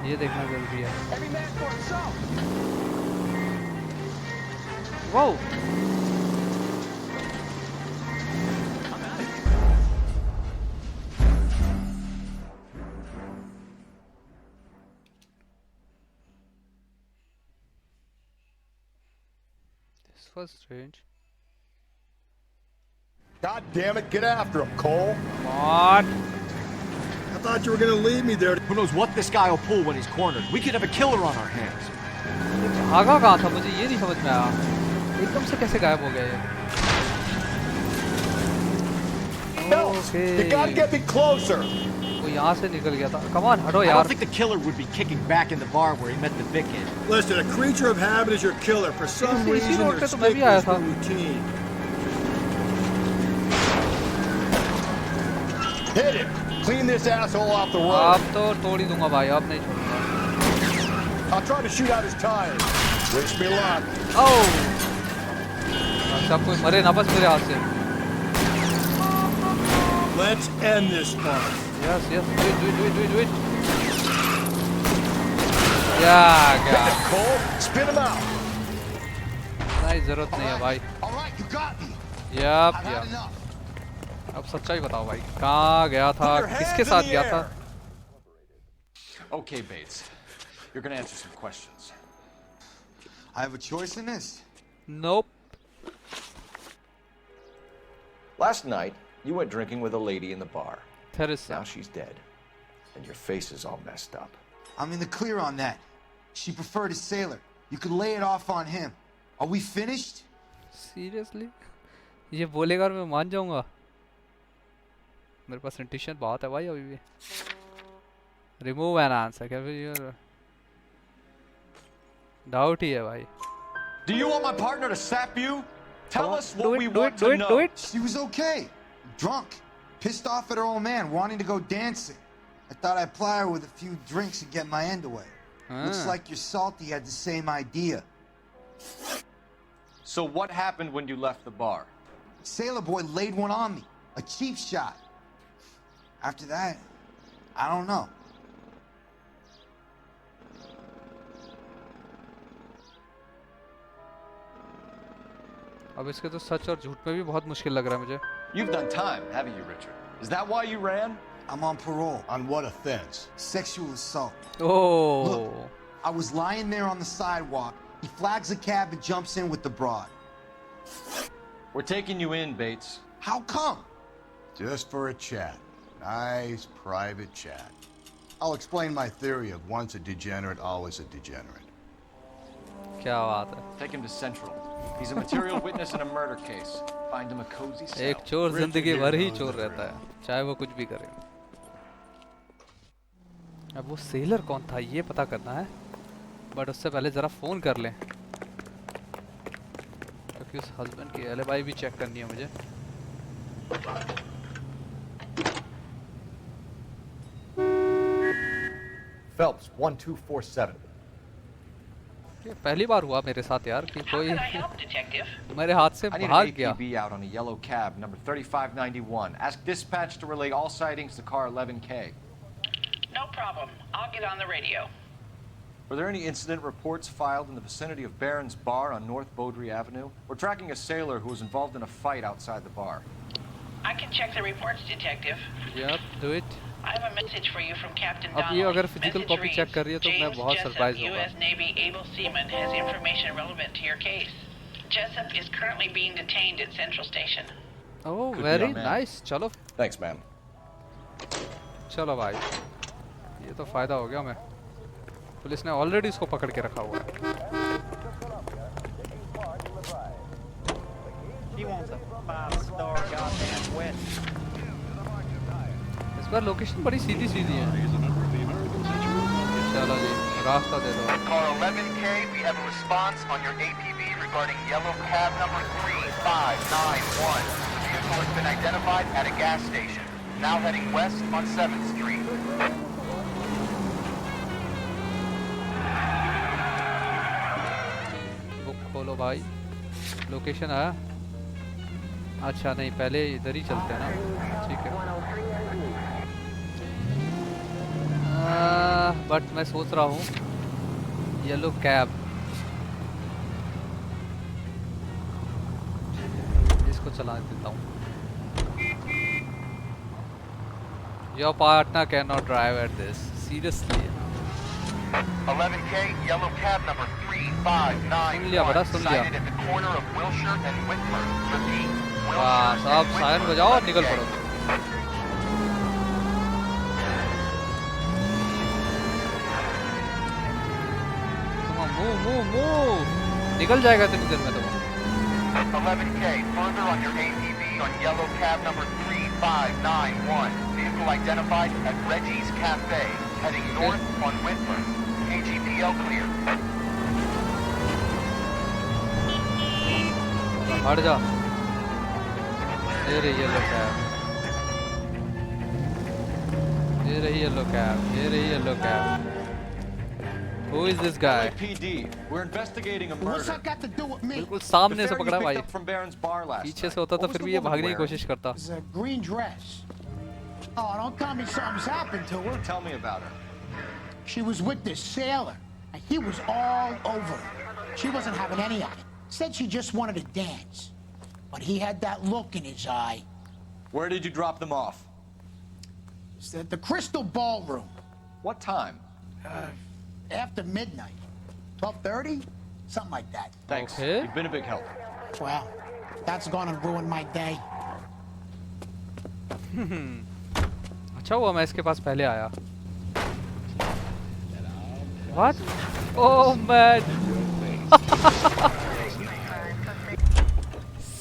ये देखना जरूरी है wow was strange. God damn it, get after him, Cole. What? I thought you were gonna leave me there. Who knows what this guy will pull when he's cornered? We could have a killer on our hands. भागा कहाँ था मुझे ये नहीं समझ में आया एकदम से कैसे गायब हो गया ये Okay. You gotta get me closer. वो यहाँ से निकल गया था Come on हटो I यार don't think the killer would be kicking back in the bar where he met the Vic in. Listen, a creature of habit is your killer. For some reason, they're sticklers for routine. Hit it. Clean this asshole off the road. अब तो तोड़ ही दूंगा भाई अब नहीं छोड़ूंगा I'll try to shoot out his tires. Wish me luck. Oh. अच्छा कोई मरे ना बस मेरे हाथ से Let's end this fun. Yes, do it. Yeah, God. Cole, spin him out. नहीं जरूरत नहीं है भाई All right, you got me. Yep. अब सच्चाई बताओ भाई कहाँ गया था किसके साथ गया था Okay, Bates. You're gonna answer some questions. I have a choice in this? Nope. Last night, you went drinking with a lady in the bar. Teresa. Now she's dead. And your face is all messed up. I'm in the clear on that. She preferred a sailor. You could lay it off on him. Are we finished? Seriously? ये बोलेगा और मैं मान जाऊंगा मेरे पास intuition बहुत है भाई अभी भी Remove an answer क्या फिर डाउट ही है भाई Do you want my partner to sap you? Tell us what we want to know. Do it. She was okay. Drunk. Pissed off at her old man, wanting to go dancing. I thought I'd ply her with a few drinks and get my end away. Looks like your salty had the same idea. So what happened when you left the bar? Sailor boy laid one on me. A cheap shot. After that, I don't know. अब इसके तो सच और झूठ में भी बहुत मुश्किल लग रहा है मुझे You've done time, haven't you, Richard? Is that why you ran? I'm on parole. On what offense? Sexual assault. Oh. Look, I was lying there on the sidewalk. He flags a cab and jumps in with the broad. We're taking you in, Bates. How come? Just for a chat. Nice private chat. I'll explain my theory of once a degenerate, always a degenerate. क्या बात है Take him to Central. He's a material witness in a murder case. Find him a cozy cell. एक चोर जिंदगी भर ही चोर रहता है चाहे वो कुछ भी करे अब वो सेलर कौन था ये पता करना है बट उससे पहले जरा फोन कर लें क्योंकि उस हस्बैंड की एलिबाई भी चेक करनी है मुझे Phelps 1247. ये पहली बार हुआ मेरे साथ यार कि कोई मेरे हाथ से I need भाग an गया APB out on a yellow cab, number 3591. Ask dispatch to relay all sightings to car 11K. No problem. I'll get on the radio. Were there any incident reports filed in the vicinity of Barron's Bar on North Beaudry Avenue? We're tracking a sailor who was involved in a fight outside the bar. I can check the reports, Detective. Yep, do it. I have a message for you from Captain अब ये Donnelly. अगर physical copy check कर रही है तो मैं बहुत surprise होगा U.S. Navy able seaman has information relevant to your case. Jessup is currently being detained at Central Station. Oh, very nice. चलो Thanks, ma'am. चलो भाई ये तो फायदा हो गया मैं पुलिस ने ऑलरेडी इसको पकड़ के रखा हुआ है इस बार लोकेशन बड़ी सीधी सीधी है चलो जी रास्ता दे दो Car 11K, we have a response on your APB regarding yellow cab number 3591. The vehicle has been identified at a gas station. Now heading west on 7th Street. चलो भाई, लोकेशन आया। अच्छा नहीं, पहले इधर ही चलते हैं ना, ठीक है। बट मैं सोच रहा हूँ येलो कैब, इसको चला देता हूँ। Your partner cannot drive at this. Seriously. 11K, yellow cab number 3591, sighted at the corner of Wilshire and Whitford. Repeat, Wilshire सब सायरन बजाओ और निकल पड़ो। Move. निकल जाएगा इतनी देर में तो। 11K, further on your ATV on yellow cab number 3591. Vehicle identified at Reggie's Cafe, heading north on Whitford. AGPL clear. हट जा। ये रही येलो कैब। ये रही yellow cab. Who is this guy? PD. We're investigating a murder. What's that got to do with me? बिल्कुल सामने से पकड़ा भाई। From Barron's bar last पीछे से होता तो फिर भी ये भागने की कोशिश करता। It's a green dress. Oh, don't tell me something's happened to her. Tell me about her. She was with this sailor, and he was all over her. She wasn't having any of it. Said she just wanted to dance. But he had that look in his eye. Where did you drop them off? It's at the Crystal Ballroom. What time? After midnight. 12:30? Something like that. Thanks. Okay. You've been a big help. Well, that's gonna ruin my day. अच्छा हुआ मैं इसके पास पहले आया। What? Oh man.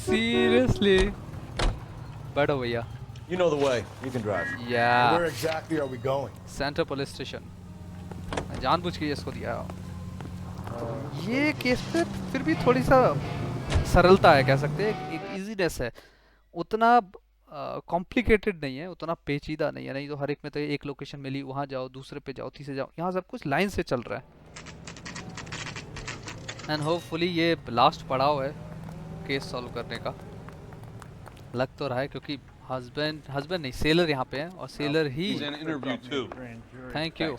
Seriously. बैठो भैया। You know the way. You can drive. Yeah. Where exactly are we going? Center Police Station. मैं जानबूझ के इसको दिया। ये केस पे फिर भी थोड़ी सा सरलता है, कह सकते हैं, एक इजीनेस है। उतना कॉम्प्लिकेटेड नहीं है, उतना पेचीदा नहीं है। नहीं तो हर एक में तो एक लोकेशन मिली, वहाँ जाओ, दूसरे पे जाओ, तीसरे जाओ। यहाँ सब कुछ लाइन से चल रहा है। एंड होपफुली ये लास्ट पड़ाव है केस सॉल्व करने का। लग तो रहा है क्योंकि हस्बैंड नहीं, सेलर यहाँ पे है और seller he. He's in an interview too. Thank you.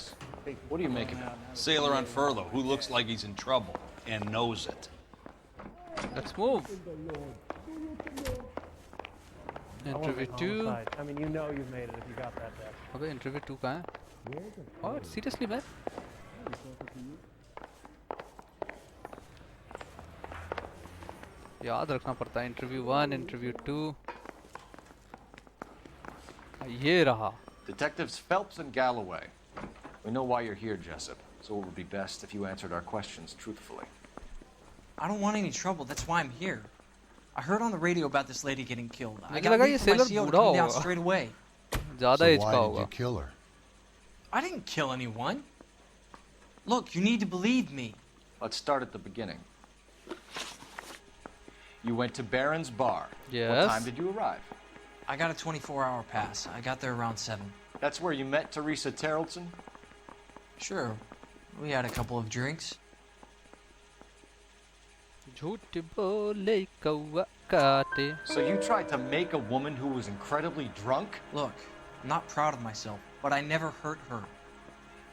What do you make of it? Sailor on furlough who looks like he's in trouble and knows it. Let's move. Interview 2. I mean, you know you've made it if you got that there. अबे interview 2 कहाँ है? What? Seriously man? याद रखना पड़ता है। Interview 1, Interview 2. ये रहा। Detectives Phelps and Galloway. We know why you're here, Jessup, so it would be best if you answered our questions truthfully. I don't want any trouble. That's why I'm here. I heard on the radio about this lady getting killed. I मुझे got लगा leave ये from my seller CO to बूढ़ा come down होगा। straight away. ज़्यादा as why का did होगा। you kill her? I didn't kill anyone. Look, you need to believe me. Let's start at the beginning. You went to Barron's bar. Yes. What time did you arrive? I got a 24-hour pass. I got there around 7. That's where you met Teresa Terrellson? Sure. We had a couple of drinks. झूठ बोले कौवा काटे। So you tried to make a woman who was incredibly drunk? Look, I'm not proud of myself, but I never hurt her.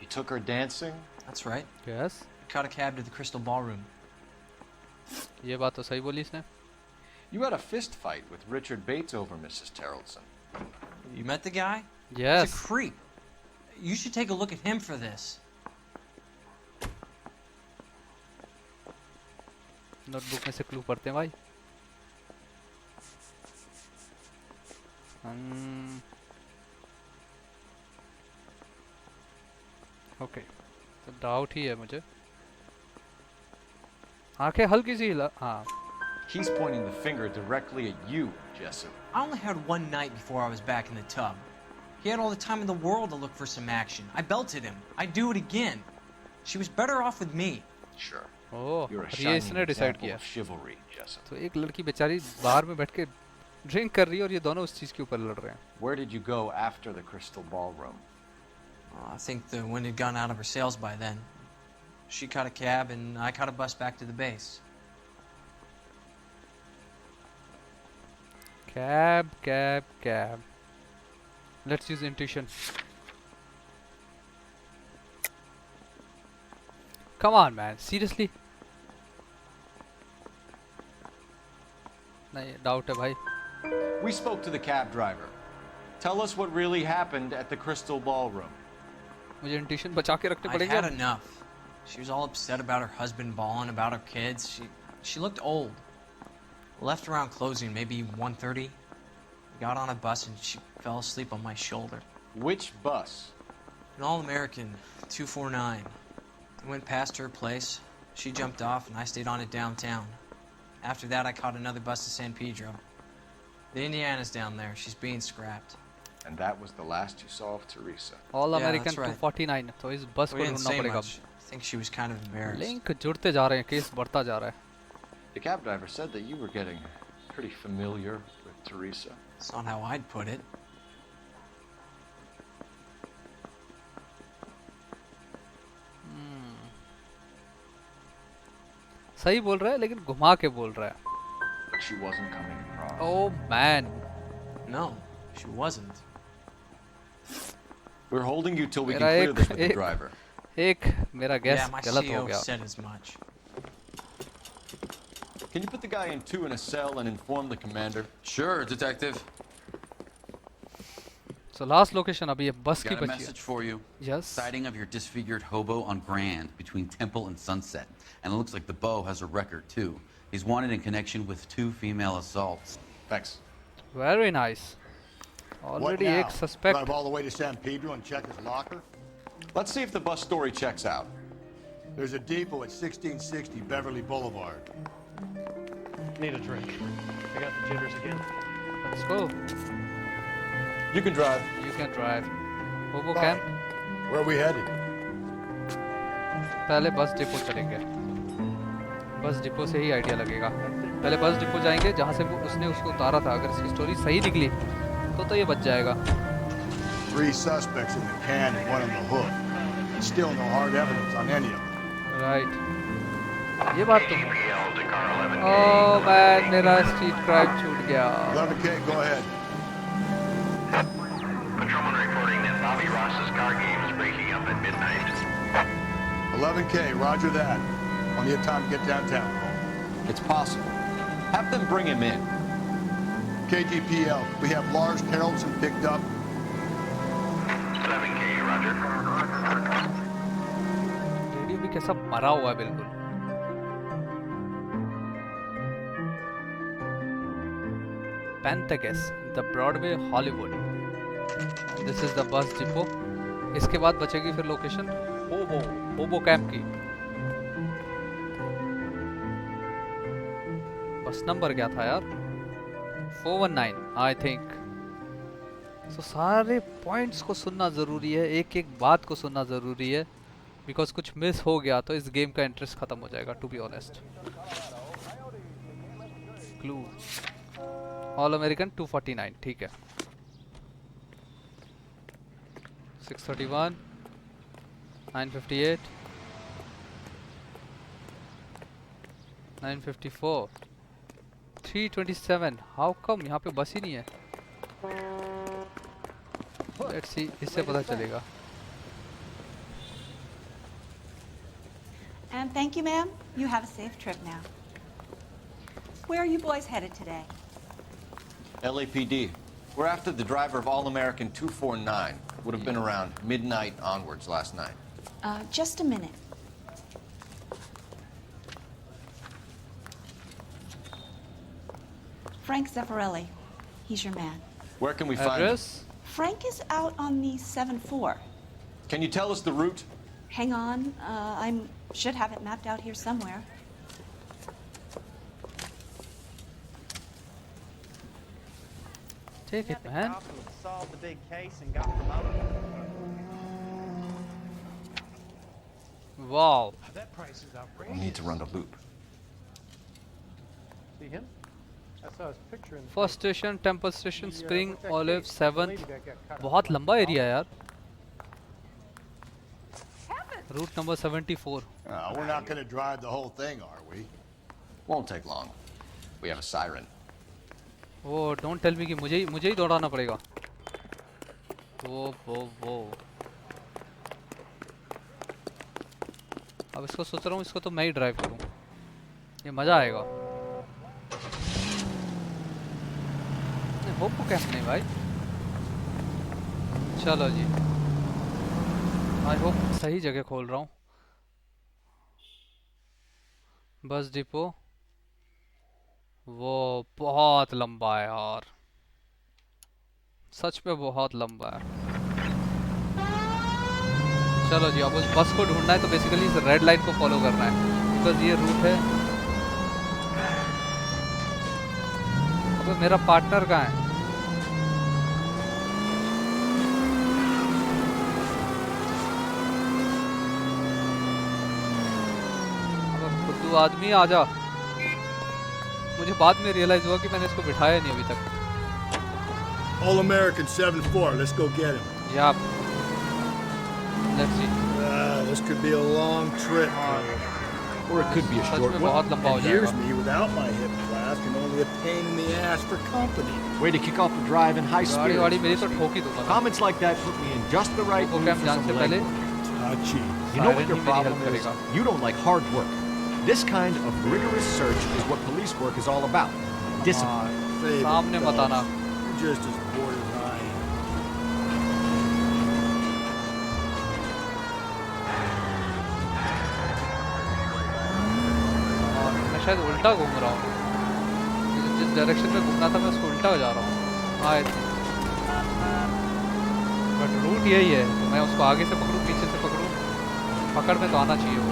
You took her dancing? That's right. Yes. Caught a cab to the Crystal Ballroom. ये बात तो सही बोली इसने। You had a fist fight with Richard Bates over Mrs. Terrellson. You met the guy? Yes. He's a creep. You should take a look at him for this. Notebook में से clue पढ़ते हैं भाई। ओके, तो doubt ही है मुझे। आंखें हल्की सी हिला। हाँ। He's pointing the finger directly at you, Jessup. I only had one night before I was back in the tub. He had all the time in the world to look for some action. I belted him. I'd do it again. She was better off with me. Sure. Oh, You're a ये shining इसने decide example किया। of chivalry, Jessup. तो एक लड़की बेचारी बार में बैठ के ड्रिंक कर रही है और ये दोनों उस चीज के ऊपर लड़ रहे हैं। Where did you go after the Crystal Ballroom? I think the wind had gone out of her sails by then. She caught a cab and I caught a bus back to the base. Cab. Let's use intuition. Come on, man. Seriously? नहीं, doubt है भाई. We spoke to the cab driver. Tell us what really happened at the Crystal Ballroom. मुझे intuition बचा के रखने I पड़ेंगे. had enough. She was all upset about her husband bawling about her kids. She looked old. Left around closing, maybe 1:30. Got on a bus and she fell asleep on my shoulder. Which bus? An all-American 249. I went past her place. She jumped off and I stayed on it downtown. After that, I caught another bus to San Pedro. The Indiana's down there. She's being scrapped. And that was the last you saw of Teresa. All Yeah, American that's right. 249. तो इस बस We को didn't ढूंढना say पड़ेगा. much. I think she was kind of embarrassed. Link जुड़ते जा रहे हैं, केस बढ़ता जा रहा है. The cab driver said that you were getting pretty familiar with Teresa. That's not how I'd put it. सही बोल रहा है लेकिन घुमा के बोल रहा है. But she wasn't coming across. Oh man. No, she wasn't. We're holding you till we can मेरा clear this with the driver. एक मेरा Yeah, गैस my गलत हो CEO गया. said as much. Can you put the guy in 2 in a cell and inform the commander? Sure, detective. So last location अभी ये बस की Got a बची है. message for you. Yes. Sighting of your disfigured hobo on Grand between Temple and Sunset. And it looks like the beau has a record too. He's wanted in connection with 2 female assaults. Thanks. Very nice. What Already now? एक suspect. Drive all the way to San Pedro and check his locker? Let's see if the bus story checks out. There's a depot at 1660 Beverly Boulevard. Need a drink. I got the jitters again. Let's go. You can drive. You can drive. Hobo Fine. camp. Where are we headed? पहले bus depot चलेंगे. Bus depot से ही idea लगेगा. पहले bus depot जाएंगे जहाँ से उसने उसको उतारा था. अगर इसकी स्टोरी सही निकली तो ये बच जाएगा. 3 suspects in the can and 1 on the hook. Still no hard evidence on any of them. Right. ये बात तो. Oh man, मेरा street crime छूट गया. 11K, go ahead. Patrolman reporting that Bobby Ross's car game is breaking up at midnight. 11K, roger that. Only have time to get downtown. It's possible. Have them bring him in. KGPL, we have Lars Carrollson picked up. 11K, roger. Radio भी कैसा मरा हुआ है बिल्कुल. Pentagus, the Broadway Hollywood. This is the bus depot. इसके बाद बचेगी फिर लोकेशन होबो कैंप की. बस नंबर क्या था यार? 419 आई थिंक. सो सारे पॉइंट्स को सुनना ज़रूरी है, एक एक बात को सुनना ज़रूरी है, बिकॉज कुछ मिस हो गया तो इस गेम का इंटरेस्ट ख़त्म हो जाएगा. To be honest. Clue all American 249. ठीक है. 631 958 954 327. हाउ कम यहाँ पे बस ही नहीं है? लेट्स सी, इससे पता चलेगा. And thank you, ma'am. You have a safe trip now. Where are you boys headed today? LAPD. We're after the driver of All-American 249. Would have been around midnight onwards last night. Just a minute. Frank Zeffirelli. He's your man. Where can we find him? Address? Frank is out on the 7-4. Can you tell us the route? Hang on. I should have it mapped out here somewhere. Take it, man. Solved the big case and got promoted. Wow. That price is We outrageous. need to run the loop. See him? I saw his picture in the first station temple station spring what's that olive case? 7th. Lady that got cut बहुत off. लंबा area है यार. Route number 74. We're not going to drive the whole thing, are we? Won't take long. We have a siren. वो don't tell me कि मुझे ही दौड़ाना पड़ेगा। वो अब इसको सोच रहा हूँ, इसको तो मैं ही ड्राइव करूँ, ये मज़ा आएगा। होप को कैंप नहीं भाई। चलो जी, आई होप सही जगह खोल रहा हूँ। बस डिपो वो बहुत लंबा है यार, सच में बहुत लंबा है। चलो जी, अब उस बस को ढूंढना है तो बेसिकली इस रेड लाइन को फॉलो करना है, बिकॉज ये रूट है। अब मेरा पार्टनर कहाँ है? अब खुद आदमी आ जा। मुझे बाद में रियलाइज हुआ कि मैंने इसको बिठाया नहीं अभी तक। All American 7-4, let's go get him. Yeah. Let's see. This could be a long trip. Or it could be a short one. And here's me without my hip flask and only a pain in the ass for company. Way to kick off the drive in high spirits. spirits. Comments like that put me in just the right mood for some leg work. Touchy. You know what your problem is? You don't like hard work. This kind of rigorous search is what police work is all about. Discipline. सामने मत आना। You're just as bored as I am. मैं शायद उल्टा घूम रहा हूँ, जिस डायरेक्शन में घूमना था मैं उसको उल्टा हो जा रहा हूँ। बट रूट यही है, तो मैं उसको आगे से पकड़ूँ पीछे से पकड़ूँ, पकड़ में तो आना चाहिए वो।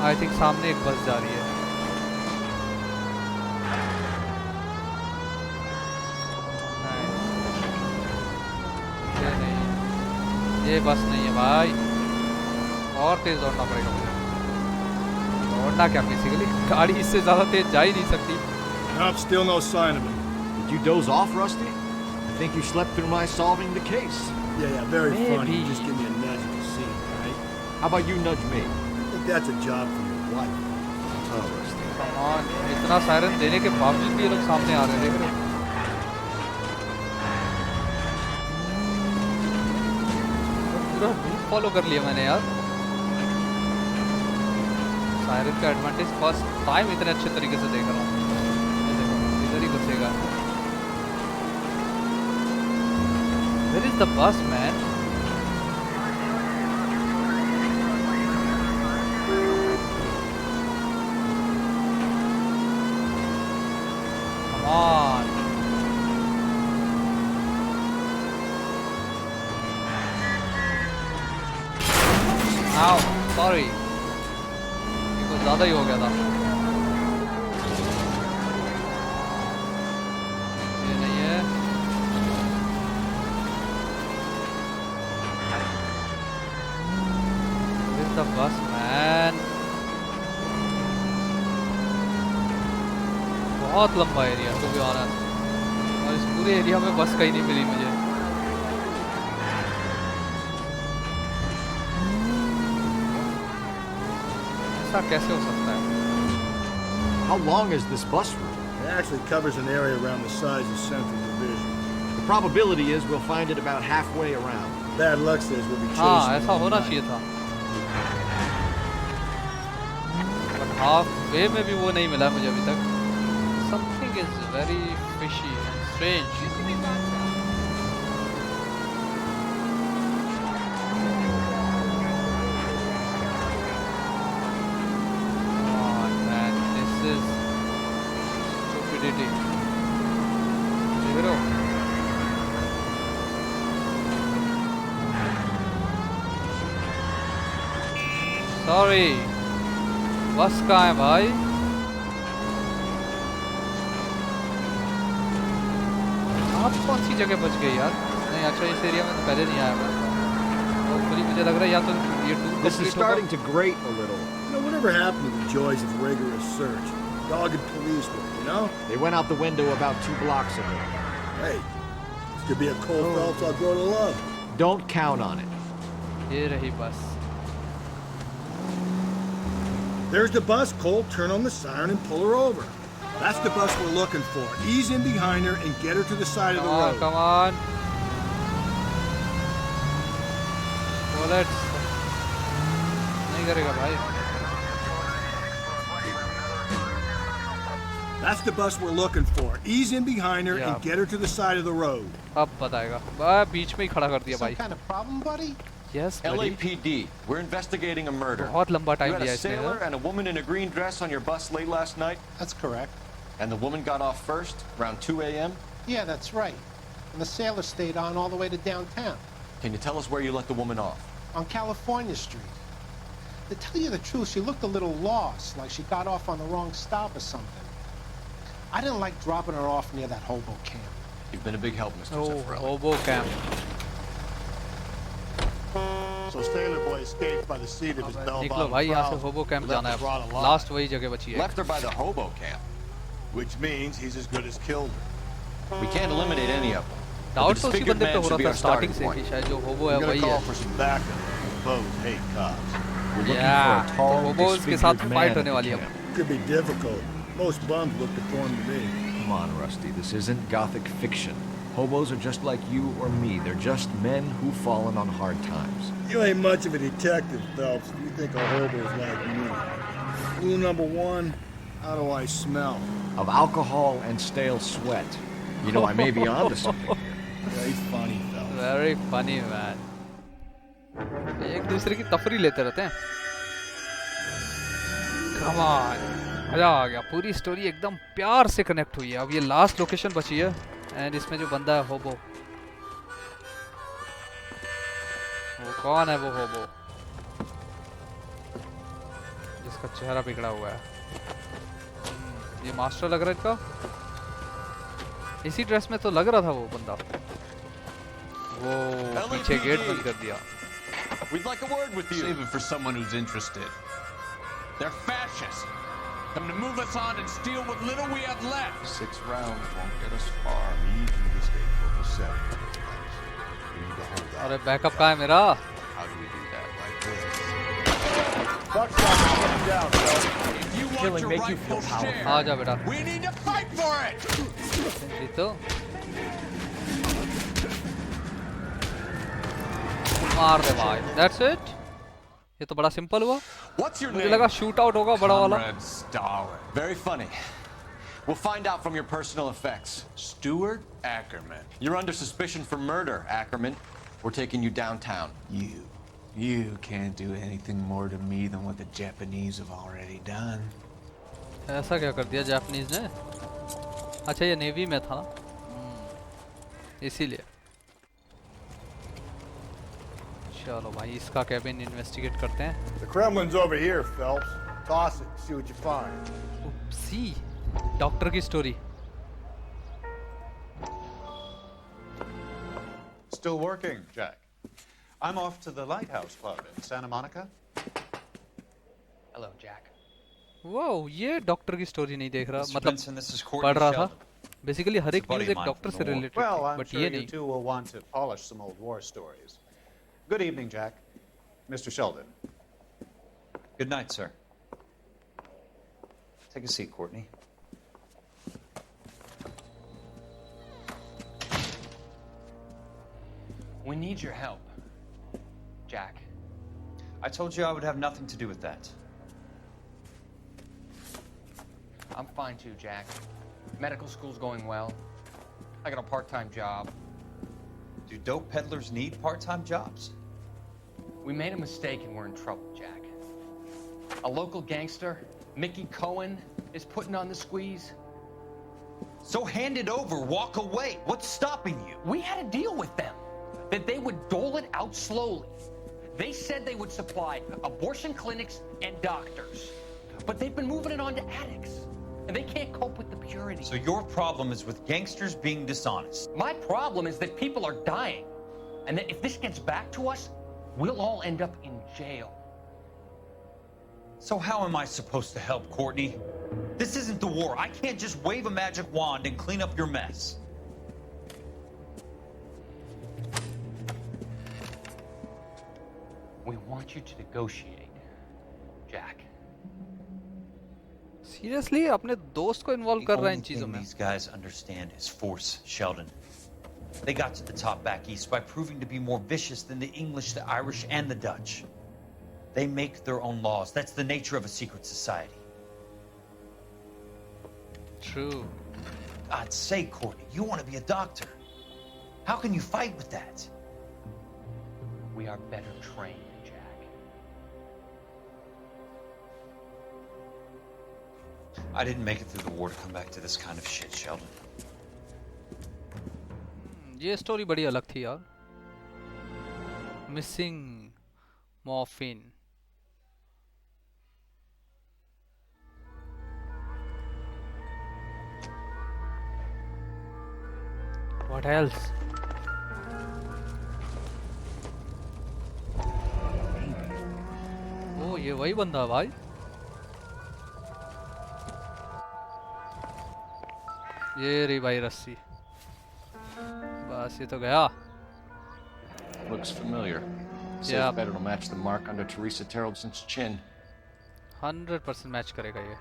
आई थिंक सामने एक बस जा रही है। नहीं, ये बस नहीं है भाई, और तेज दौड़ना पड़ेगा मुझे। दौड़ना क्या, बेसिकली गाड़ी इससे ज्यादा तेज जा ही नहीं सकती। Nope, still no sign of him. Did you doze off, Rusty? I think you slept through my solving the case. Yeah, very funny. You just give me a nudge at the scene, right? How about you nudge me? I think that's a job for your wife. Oh, Rusty. Come on, इतना siren देने के बावजूद भी ये लोग सामने आ रहे हैं, देख रहे हो? पूरा रूट फॉलो कर लिया मैंने यार। सायरन का एडवांटेज फर्स्ट टाइम इतने अच्छे तरीके से देख रहा हूँ। इधर ही घुसेगा। Where is the bus, man? Come on. Ow, sorry. ये कुछ ज़्यादा ही हो गया था। ये नहीं है। Where is the bus, man? बहुत लंबा एरिया टू बी ऑनेस्ट, और इस पूरे एरिया में बस कहीं नहीं मिली मुझे। ऐसा कैसे हो सकता है? How long is this bus route? It actually covers an area around the size of Central Division. The probability is we'll find it about halfway around. Bad luck says we'll be chasing. हाँ, ऐसा होना चाहिए था। But half way में भी वो नहीं मिला मुझे अभी तक। Something is very fishy and strange. Oh man, this is stupidity. देख रहे हो? Sorry, बस कहाँ है भाई? आप कौन सी जगह बच गए यार? नहीं, अच्छा इस एरिया में तो पहले नहीं आया मैं। Hopefully मुझे लग रहा है या तो ये tour This is starting to grate a little. You know, whatever happened to the joys of rigorous search? Dogged police work, you know? They went out the window about 2 blocks ago. Hey, this could be a cold felt I'll grow to love. Don't count on it. ये रही बस. There's the bus, Cole. Turn on the siren and pull her over. That's the bus we're looking for. Ease in behind her and get her to the side of the road. Come on. Bullets. नहीं करेगा भाई. That's the bus we're looking for. Ease in behind her and get her to the side of the road. अब बताएगा. बस बीच में ही खड़ा कर दिया भाई. Some kind of problem, buddy? Yes, buddy. LAPD. We're investigating a murder. बहुत लंबा time You had लिया a इसने. sailor and a woman in a green dress on your bus late last night? That's correct. And the woman got off first, around 2 a.m.? Yeah, that's right. And the sailor stayed on all the way to downtown. Can you tell us where you let the woman off? On California Street. To tell you the truth, she looked a little lost, like she got off on the wrong stop or something. I didn't like dropping her off near that hobo camp. You've been a big help, Mr. Zeffirelli. Hobo camp. So Sailor Boy escaped by the seat of his bell-bottom निकलो भाई यहाँ से hobo camp जाना है. Last वही जगह बची है. Left her by the hobo camp. Which means he's as good as killed her. We can't eliminate any of them. Doubt तो उसी बंदे पे हो रहा था starting से कि शायद जो hobo है वही है. Call for some backup. Foes hate cops. Yeah, तो hobos के साथ fight होने वाली है. Could be difficult. Most bums look deformed to me. Come on, Rusty. This isn't gothic fiction. Hobos are just like you or me. They're just men who've fallen on hard times. You ain't much of a detective, Phelps, if you think a hobo's like me. Clue number one, how do I smell? Of alcohol and stale sweat. You know, I may be onto something here. Very funny, Phelps. Very funny, man. एक दूसरे की तफरी लेते रहते हैं. Come on. मजा आ गया. पूरी स्टोरी एकदम प्यार से कनेक्ट हुई है. अब ये लास्ट लोकेशन बची है एंड इसमें जो बंदा है होबो, वो कौन है? वो होबो जिसका चेहरा बिगड़ा हुआ है. ये मास्टर लग रहा है इसका. इसी ड्रेस में तो लग रहा था वो बंदा. वो पीछे गेट बंद कर दिया. We'd like a word with you. Save it for someone who's interested. They're fascists. Come to move us on and steal what little we have left. 6 rounds won't get us far. We need you to stay Local 7. We need to hold that. अरे backup कहाँ है मेरा? How do we do that? Like this. Buckshot is getting down, Phelps. If you want Killing your make you feel rightful powerful. share, आ जा बेटा. we need to fight for it. तो मार दे भाई. That's it. ये तो बड़ा simple हुआ. What's your मुझे name? लगा शूट आउट होगा बड़ा वाला. Comrade Stalin. Very funny. We'll find out from your personal effects. Stuart Ackerman. You're under suspicion for murder, Ackerman. We're taking you downtown. You can't do anything more to me than what the Japanese have already done. ऐसा क्या कर दिया Japanese ने? अच्छा ये navy में था ना, इसीलिए. चलो भाई इसका कैबिन इन्वेस्टिगेट करते हैं. The Kremlin's over here, Phelps. Toss it, see what you find. See doctor की story. Still working, Jack. I'm off to the Lighthouse Club in Santa Monica. Hello, Jack. वो ये डॉक्टर की story नहीं देख रहा. Mr. मतलब Benson, this is Courtney पढ़ रहा था. Sheldon. बेसिकली हर एक It's a buddy news of एक mine डॉक्टर from से the war. रिलेटेड Well, थी, I'm बट sure ये you नहीं. two will want to polish some old war stories. Good evening, Jack. Mr. Sheldon. Good night, sir. Take a seat, Courtney. We need your help, Jack. I told you I would have nothing to do with that. I'm fine too, Jack. Medical school's going well. I got a part-time job. Do dope peddlers need part-time jobs? We made a mistake and we're in trouble, Jack. A local gangster, Mickey Cohen, is putting on the squeeze. So hand it over, walk away. What's stopping you? We had a deal with them that they would dole it out slowly. They said they would supply abortion clinics and doctors, but they've been moving it on to addicts, and they can't cope with the purity. So your problem is with gangsters being dishonest. My problem is that people are dying, and that if this gets back to us, we'll all end up in jail. So how am I supposed to help, Courtney? This isn't the war. I can't just wave a magic wand and clean up your mess. want you to negotiate, Jack. Seriously, अपने दोस्त को involve कर रहा है इन चीजों में? These guys understand is force, Sheldon. They got to the top back east by proving to be more vicious than the English, the Irish, and the Dutch. They make their own laws. That's the nature of a secret society. True. God's sake, Courtney, you want to be a doctor. How can you fight with that? We are better trained, Jack. I didn't make it through the war to come back to this kind of shit, Sheldon. ये story बड़ी अलग थी यार. Missing morphine. What else? ओ ये वही बंदा भाई. ये रही भाई रस्सी. बस ये तो गया. Looks familiar. Safe Yeah. bet it'll match the mark under Teresa Terrelson's chin. 100% match करेगा ये.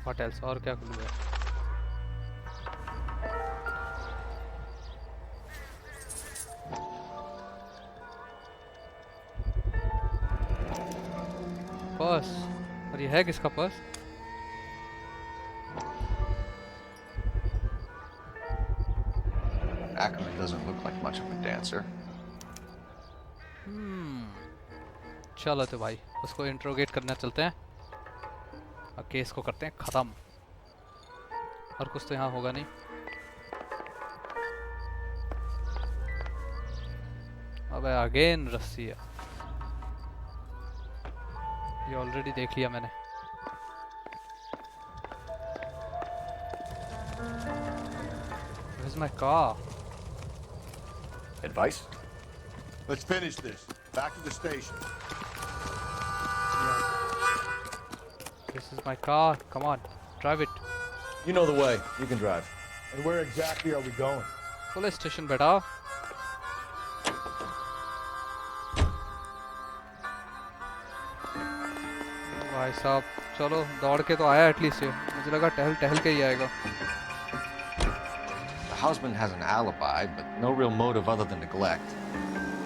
What else? और क्या क्लू है? पर्स. और ये है किसका purse? Ackerman doesn't look like much of a dancer. चलो तो भाई उसको इंट्रोगेट करना चलते हैं और केस को करते हैं खत्म. और कुछ तो यहाँ होगा नहीं. अबे अगेन रस्सी है. ये ऑलरेडी देख लिया मैंने. Where's my car? Advice? Let's finish this. Back to the station. This is my car. Come on, drive it. You know the way. You can drive. And where exactly are we going? Police station बेटा. भाई साहब चलो दौड़ के तो आया at least. मुझे लगा टहल टहल के ही आएगा. The husband has an alibi, but no real motive other than neglect.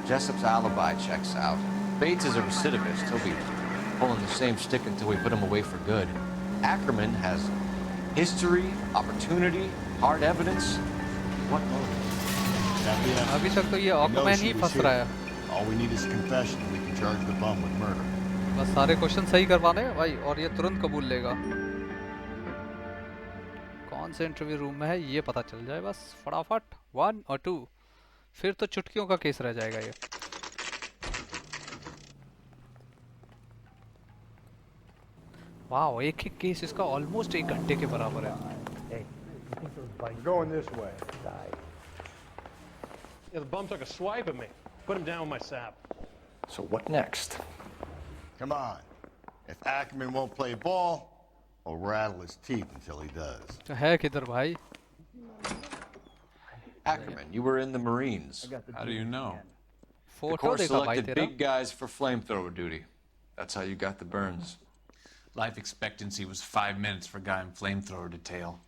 Jessup's alibi checks out. Bates is a recidivist. He'll be pulling the same stick until we put him away for good. Ackerman has history, opportunity, hard evidence. What motive? अभी तक तो ये ऑकमैन ही फंस रहा है. All we need is a confession and we can charge the bum with murder. बस सारे question सही करवाने हैं भाई और ये तुरंत कबूल लेगा. कौन से इंटरव्यू रूम में है ये पता चल जाए बस फटाफट. 1 और 2 फिर तो चुटकियों का केस रह जाएगा ये. वाह एक एक केस इसका ऑलमोस्ट 1 घंटे के बराबर है. Going this way. Yeah, the bum took a swipe at me. Put him down with my sap. So what next? Come on. If Ackerman won't play ball, we'll rattle his teeth until he does. तो है किधर भाई? Ackerman, you were in the Marines. How do you know? The photo Corps देखा भाई selected तेरा. big guys for flamethrower duty. That's how you got the burns. Life expectancy was 5 minutes for a guy in flamethrower detail.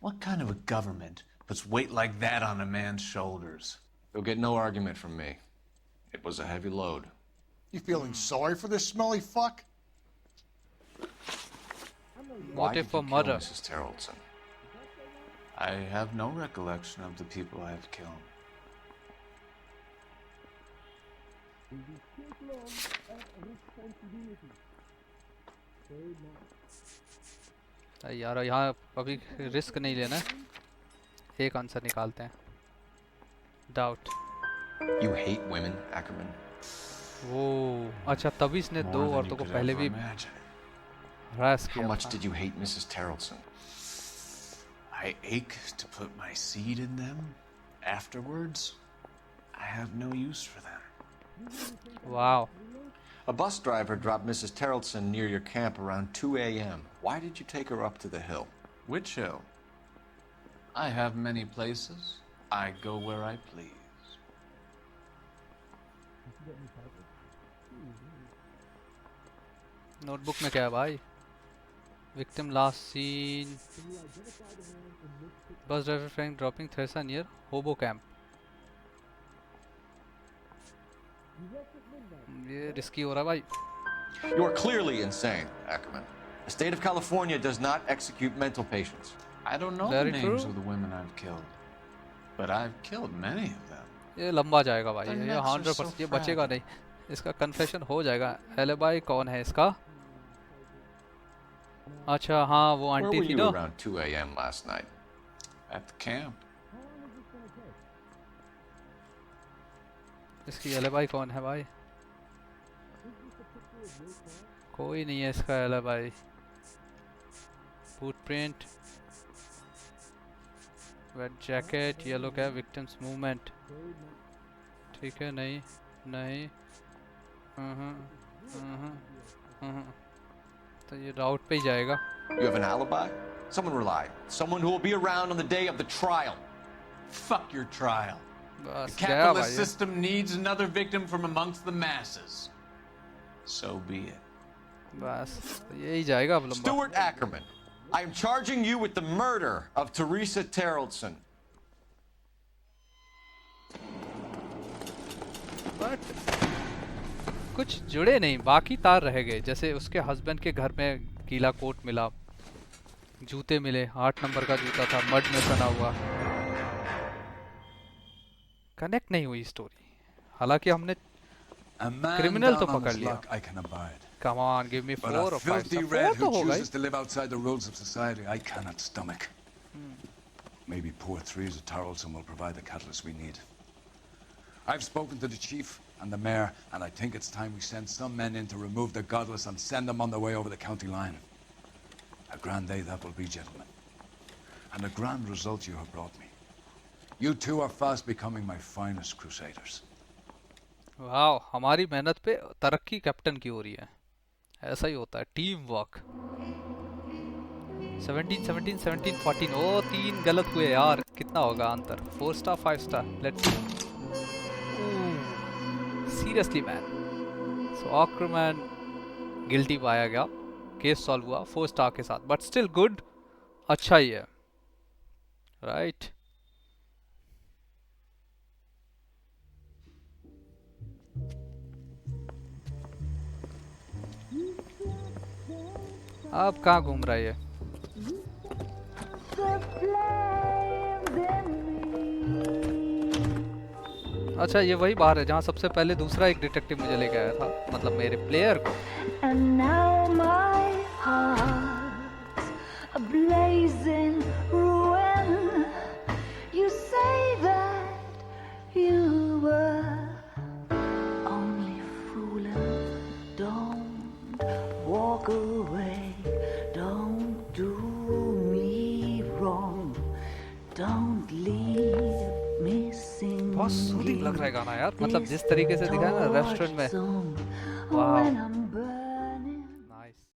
What kind of a government puts weight like that on a man's shoulders? You'll get no argument from me. It was a heavy load. You feeling sorry for this smelly fuck? Why Motive did for you murder. kill Mrs. Terrelson? I have no recollection of the people I have killed. यार यहाँ अभी risk नहीं लेना है. एक answer निकालते हैं. Doubt. You hate women, Ackerman. वो अच्छा तभी इसने दो औरतों को पहले भी हरास How किया much था. did you hate Mrs. Terrelson? I ache to put my seed in them. Afterwards, I have no use for them. Wow. A bus driver dropped Mrs. Terrelson near your camp around 2 a.m. Why did you take her up to the hill? Which hill? I have many places. I go where I please. Notebook में क्या है भाई? Victim last scene bus driver Frank dropping Theresa near hobo camp. ये risky हो रहा है भाई। You are clearly insane, Ackerman. The state of California does not execute mental patients. I don't know the names of the women I've killed, but I've killed many of them. ये लंबा जाएगा भाई, ये 100% ये बचेगा नहीं, इसका कन्फेशन हो जाएगा। एलिबाई कौन है इसका? अच्छा हाँ वो आंटी थी ना। Around 2 a.m. last night. At the camp. इसकी एलिबाई कौन है भाई? कोई नहीं है इसका alibi. Footprint, wet jacket, yellow क्या है? विक्टिम्स मूवमेंट, ठीक है। नहीं नहीं तो ये राउट पे ही जाएगा। You have an alibi? Someone reliable. Someone who will be around on the day of the trial. Fuck your trial. बस The गया भाई। capitalist system needs another victim from amongst the masses. So be it. बस तो यही जाएगा अब लंबा। Stuart Ackerman, I am charging you with the murder of Teresa Terrellson. But कुछ जुड़े नहीं, बाकी तार रह गए। जैसे उसके हस्बैंड के घर में गीला कोट मिला, जूते मिले, 8 नंबर का जूता था, मड में सना हुआ। कनेक्ट नहीं हुई स्टोरी। हालांकि हमने क्रिमिनल तो पकड़ लिया। Come on, give me 4 or 5. 4 तो होगा ही। To live outside the rules of society, I cannot stomach. Maybe poor Teresa Tarleton will provide the catalyst we need. I've spoken to the chief and the mayor, and I think it's time we send some men in to remove the godless and send them on their way over the county line. A grand day that will be, gentlemen. And a grand result you have brought me. You two are fast becoming my finest crusaders. वाह, हमारी मेहनत पे तरक्की captain की हो रही है। ऐसा ही होता है, टीम वर्क। 17 17 17 14। ओ 3 गलत हुए यार, कितना होगा अंतर? 4 star 5 star, let's seriously man. So Ackerman guilty पाया गया, केस सॉल्व हुआ 4 स्टार के साथ, बट स्टिल गुड, अच्छा ही है, राइट। अब कहाँ घूम रहा है ये? अच्छा ये वही बार है जहाँ सबसे पहले दूसरा एक डिटेक्टिव मुझे लेके आया था, मतलब मेरे प्लेयर को। And now my heart's a blazing ruin. You say that you were only fooling. Don't walk away. Don't do me wrong. Don't leave me singing. बहुत सूदिंग लग रहा है गाना यार, मतलब जिस तरीके से दिखाया ना रेस्टोरेंट में। वाह।